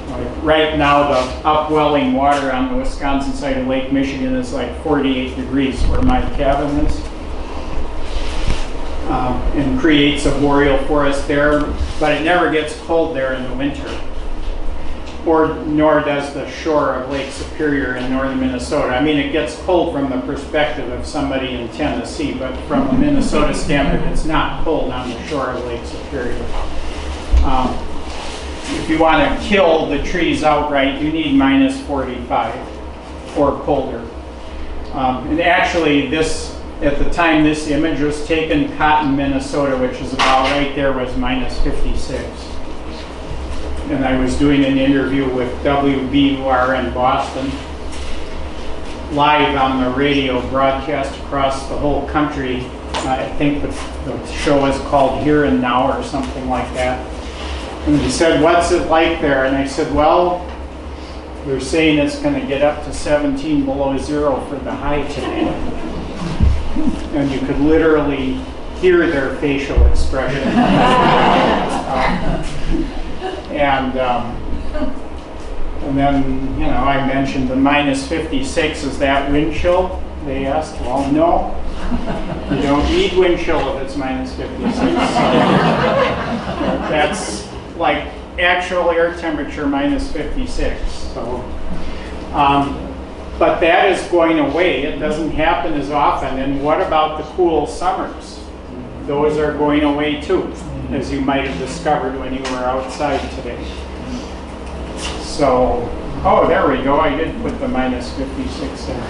Like right now, the upwelling water on the Wisconsin side of Lake Michigan is like 48 degrees where my cabin is, and creates a boreal forest there, but it never gets cold there in the winter. Nor does the shore of Lake Superior in northern Minnesota. I mean, it gets cold from the perspective of somebody in Tennessee, but from a Minnesota standard, it's not cold on the shore of Lake Superior. If you want to kill the trees outright, you need minus 45 or colder. And actually, this At the time this image was taken, Cotton, Minnesota, which is about right there, was -56. And I was doing an interview with WBUR in Boston, live on the radio broadcast across the whole country. I think the show is called Here and Now or something like that. And he said, "What's it like there?" And I said, "Well, they're saying it's going to get up to 17 below zero for the high today." And you could literally hear their facial expression. And then, you know, I mentioned the -56, is that wind chill? They asked, well, no. You don't need wind chill if it's -56. That's like actual air temperature -56. So, but that is going away. It doesn't happen as often. And what about the cool summers? Those are going away too, as you might have discovered when you were outside today. So, oh, there we go. I did put the -56 there.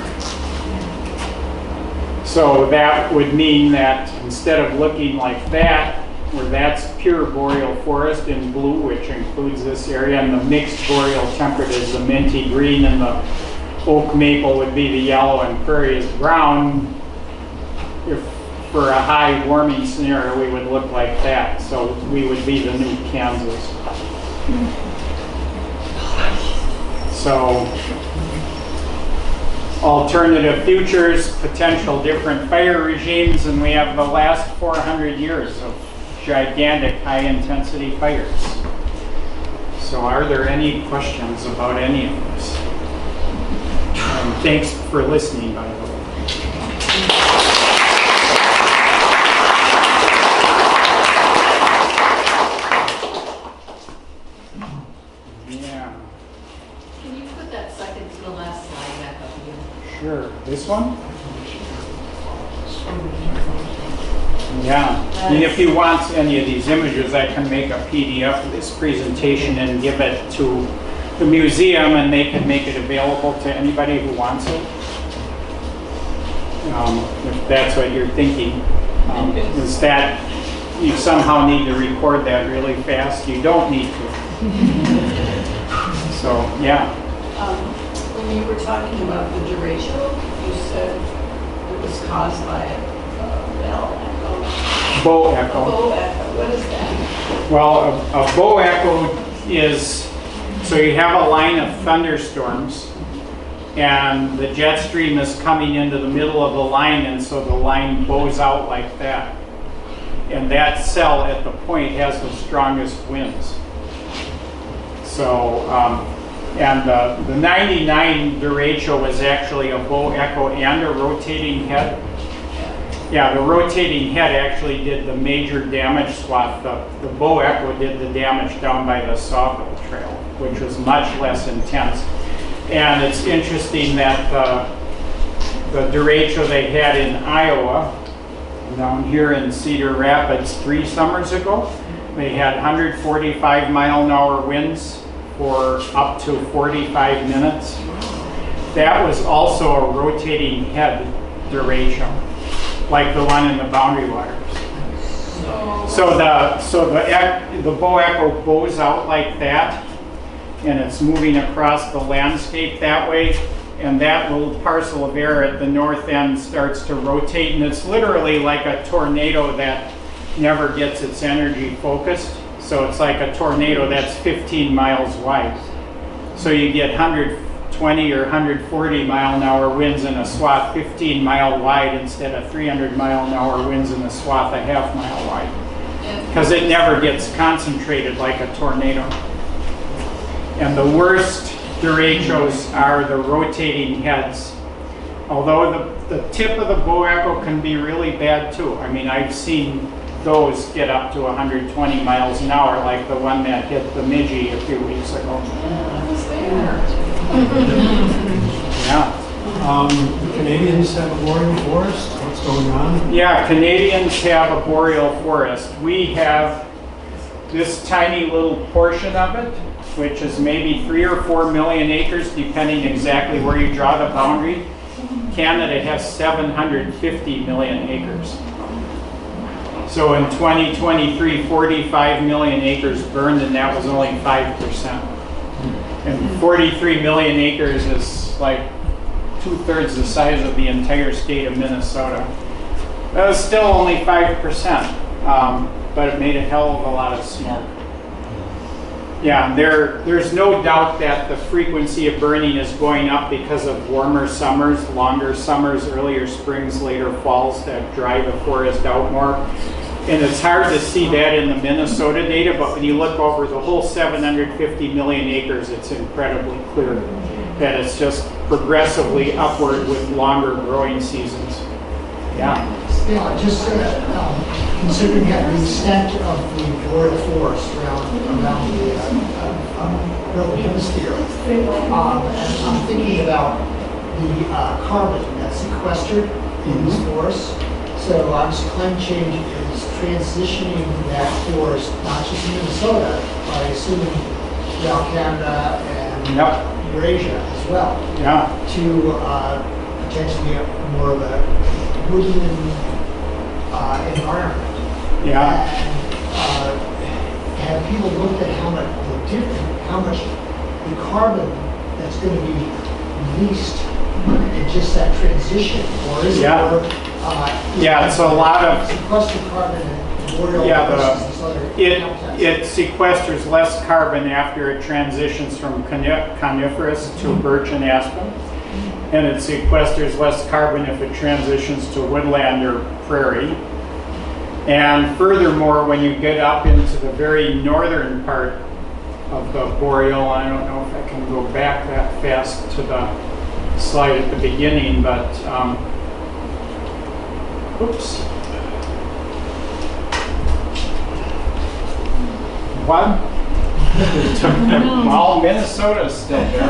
So that would mean that instead of looking like that, where that's pure boreal forest in blue, which includes this area, and the mixed boreal temperate is the minty green, and the oak maple would be the yellow, and prairie is brown. If for a high warming scenario, we would look like that. So we would be the new Kansas. So alternative futures, potential different fire regimes, and we have the last 400 years of gigantic high-intensity fires. So are there any questions about any of this? And thanks for listening, by the way. Yeah. Can you put that second to the last slide back up again? Sure. This one? Yeah. And if you want any of these images, I can make a PDF of this presentation and give it to the museum, and they can make it available to anybody who wants it. If that's what you're thinking. Is that you somehow need to record that really fast? You don't need to. So, yeah. When you were talking about the derecho, you said it was caused by a bell echo. Bow echo. A bow echo. What is that? Well, a bow echo is, so you have a line of thunderstorms, and the jet stream is coming into the middle of the line, and so the line bows out like that. And that cell at the point has the strongest winds. So, and the 99 derecho was actually a bow echo and a rotating head. Yeah, the rotating head actually did the major damage swath. The bow echo did the damage down by the Sawville Trail, which was much less intense. And it's interesting that the derecho they had in Iowa, down here in Cedar Rapids 3 summers ago, they had 145-mile-an-hour winds for up to 45 minutes. That was also a rotating head derecho, like the one in the Boundary Waters. So the bow echo bows out like that, and it's moving across the landscape that way, and that little parcel of air at the north end starts to rotate, and it's literally like a tornado that never gets its energy focused. So it's like a tornado that's 15 miles wide. So you get 120 or 140 mile-an-hour winds in a swath 15 mile wide instead of 300 mile-an-hour winds in a swath a half mile wide. Because it never gets concentrated like a tornado. And the worst derechos are the rotating heads. Although the tip of the bow echo can be really bad too. I mean, I've seen those get up to 120 miles an hour, like the one that hit the Midgey a few weeks ago. Yeah. Canadians have a boreal forest. What's going on? Yeah, Canadians have a boreal forest. We have this tiny little portion of it, which is maybe 3 or 4 million acres, depending exactly where you draw the boundary. Canada has 750 million acres. So in 2023, 45 million acres burned, and that was only 5%. And 43 million acres is like 2/3 the size of the entire state of Minnesota. That was still only 5%, but it made a hell of a lot of smoke. Yeah, there's no doubt that the frequency of burning is going up because of warmer summers, longer summers, earlier springs, later falls that dry the forest out more. And it's hard to see that in the Minnesota data, but when you look over the whole 750 million acres, it's incredibly clear that it's just progressively upward with longer growing seasons. Yeah. Yeah, just considering the extent of the boreal forest around the northern hemisphere, and I'm thinking about the carbon that's sequestered in these forests. So obviously climate change is transitioning that forest, not just in Minnesota, but I assume throughout Canada and Eurasia as well, to potentially more of a woodland environment. Yeah. And have people looked at how much the carbon that's going to be released in just that transition, or is it more? It's a lot of sequestered carbon and boreal versus other it sequesters less carbon after it transitions from coniferous to birch and aspen. And it sequesters less carbon if it transitions to woodland or prairie. And furthermore, when you get up into the very northern part of the boreal, I don't know if I can go back that fast to the slide at the beginning, but oops. What? Well, Minnesota's still there.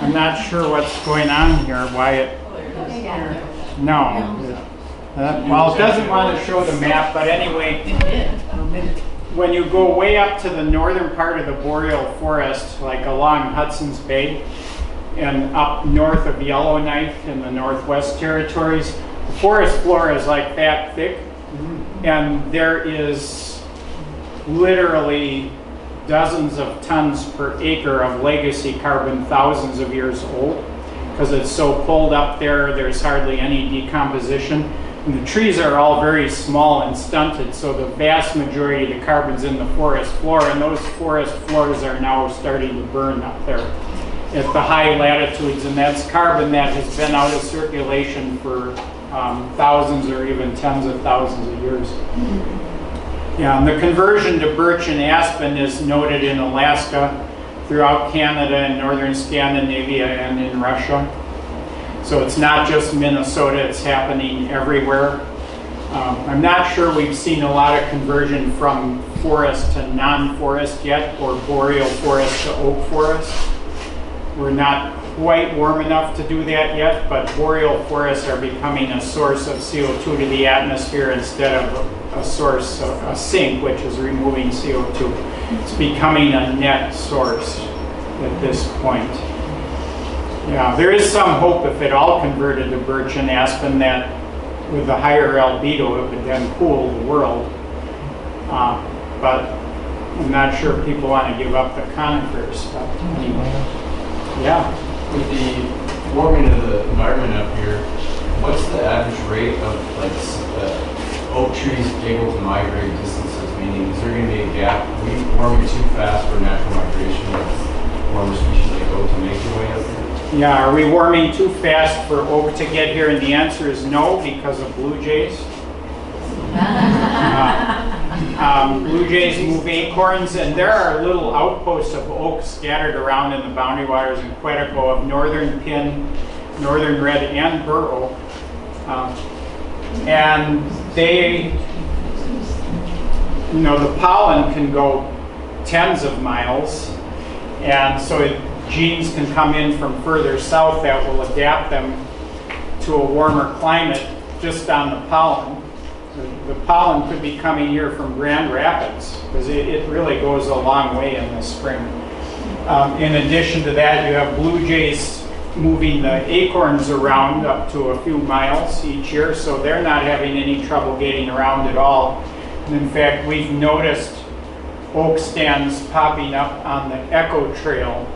I'm not sure what's going on here, why it... No. Well, it doesn't want to show the map, but anyway, when you go way up to the northern part of the boreal forest, like along Hudson's Bay, and up north of Yellowknife in the Northwest Territories, the forest floor is like that thick, and there is literally dozens of tons per acre of legacy carbon, thousands of years old, because it's so cold up there, there's hardly any decomposition. And the trees are all very small and stunted, so the vast majority of the carbon's in the forest floor, and those forest floors are now starting to burn up there at the high latitudes, and that's carbon that has been out of circulation for thousands or even tens of thousands of years. Yeah, and the conversion to birch and aspen is noted in Alaska, throughout Canada and northern Scandinavia and in Russia. So it's not just Minnesota, it's happening everywhere. I'm not sure we've seen a lot of conversion from forest to non-forest yet, or boreal forest to oak forest. We're not quite warm enough to do that yet, but boreal forests are becoming a source of CO2 to the atmosphere instead of a source, a sink, which is removing CO2. It's becoming a net source at this point. Yeah, there is some hope if it all converted to birch and aspen that with the higher albedo it would then cool the world. But I'm not sure people want to give up the conifers. But anyway, yeah. With the warming of the environment up here, what's the average rate of oak trees able to migrate distances? Meaning, is there going to be a gap? Are we warming too fast for natural migration of warmer species like oak to make their way up here? Yeah, are we warming too fast for oak to get here? And the answer is no, because of blue jays. Blue jays move acorns, and there are little outposts of oak scattered around in the boundary waters in Quetico of northern pin, northern red, and bur oak. And they, the pollen can go tens of miles, and so genes can come in from further south that will adapt them to a warmer climate just on the pollen. The pollen could be coming here from Grand Rapids, because it really goes a long way in the spring. In addition to that, you have blue jays moving the acorns around up to a few miles each year, so they're not having any trouble getting around at all. And in fact, we've noticed oak stands popping up on the Echo Trail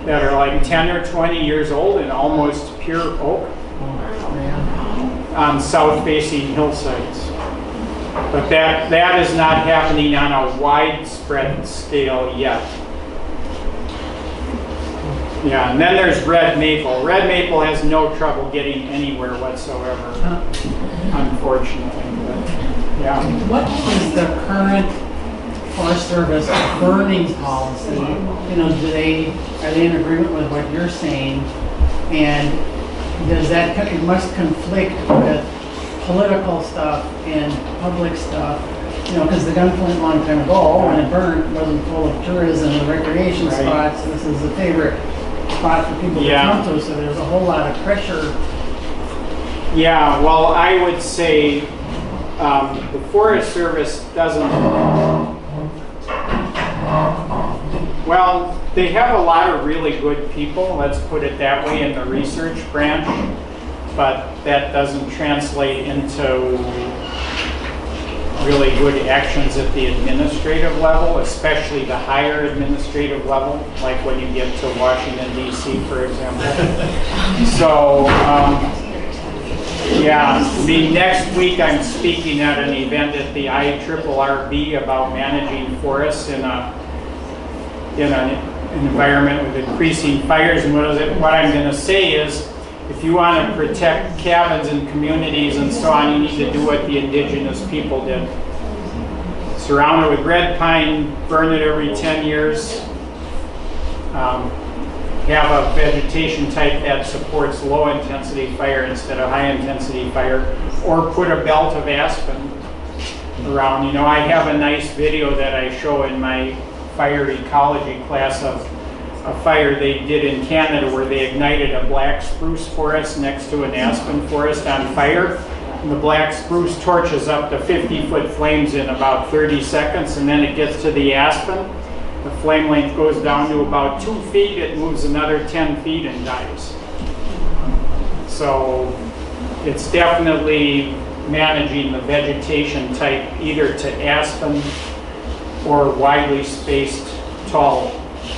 that are like 10 or 20 years old and almost pure oak on south-facing hillsides. But that is not happening on a widespread scale yet. Yeah, and then there's red maple. Red maple has no trouble getting anywhere whatsoever, unfortunately. But, yeah. What is the current Forest Service burning policy? You know, are they in agreement with what you're saying? And does that, it must conflict with political stuff and public stuff? You know, because the gunpoint a long time ago, when it burned, wasn't full of tourism and recreation Right. spots. This is a favorite spot for people to come to, so there's a whole lot of pressure. Yeah, well, I would say the Forest Service doesn't, well, they have a lot of really good people, let's put it that way, in the research branch, but that doesn't translate into really good actions at the administrative level, especially the higher administrative level, like when you get to Washington, D.C., for example. So, yeah, I mean, next week I'm speaking at an event at the IRRB about managing forests in an environment with increasing fires. And what I'm going to say is, if you want to protect cabins and communities and so on, you need to do what the indigenous people did. Surround it with red pine, burn it every 10 years, have a vegetation type that supports low intensity fire instead of high intensity fire, or put a belt of aspen around. You know, I have a nice video that I show in my fire ecology class of a fire they did in Canada where they ignited a black spruce forest next to an aspen forest on fire. And the black spruce torches up to 50-foot flames in about 30 seconds, and then it gets to the aspen. The flame length goes down to about 2 feet, it moves another 10 feet and dies. So it's definitely managing the vegetation type either to aspen or widely spaced tall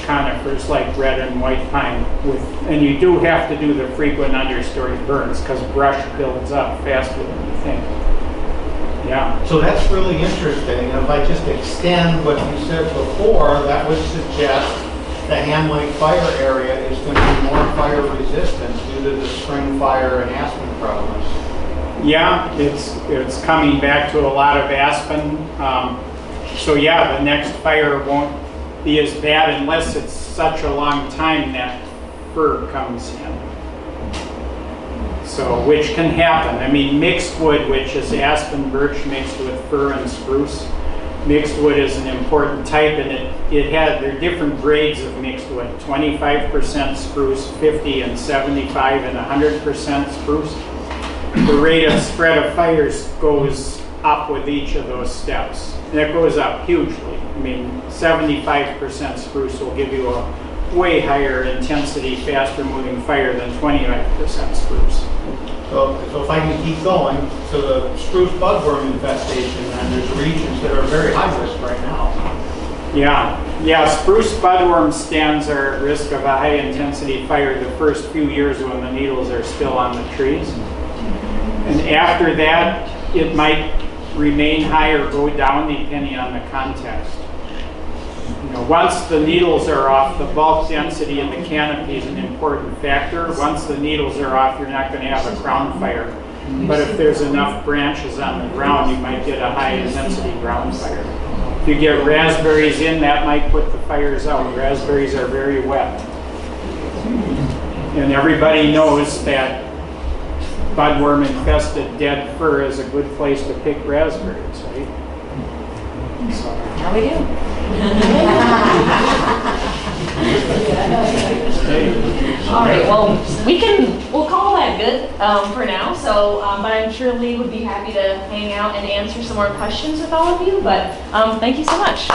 conifers like red and white pine. And you do have to do the frequent understory burns because brush builds up faster than you think. Yeah. So that's really interesting. If I just extend what you said before, that would suggest the Ham Lake fire area is going to be more fire resistant due to the spring fire and aspen problems. Yeah, it's coming back to a lot of aspen. So yeah, the next fire won't be as bad unless it's such a long time that fir comes in. So, which can happen. I mean, mixed wood, which is aspen, birch mixed with fir and spruce. Mixed wood is an important type, and there are different grades of mixed wood. 25% spruce, 50 and 75 and 100% spruce. The rate of spread of fires goes up with each of those steps. And it goes up hugely. I mean, 75% spruce will give you a way higher intensity, faster moving fire than 25% spruce. So if I can keep going, so the spruce budworm infestation, and there's regions that are very high risk right now. Yeah, spruce budworm stands are at risk of a high intensity fire the first few years when the needles are still on the trees. And after that, it might remain high or go down depending on the context. You know, once the needles are off, the bulk density in the canopy is an important factor. Once the needles are off, you're not going to have a ground fire. But if there's enough branches on the ground, you might get a high intensity ground fire. If you get raspberries in, that might put the fires out. Raspberries are very wet. And everybody knows that budworm infested dead fir is a good place to pick raspberries, right? So. How we do? All right, well, we'll call that good for now. So, but I'm sure Lee would be happy to hang out and answer some more questions with all of you. But thank you so much.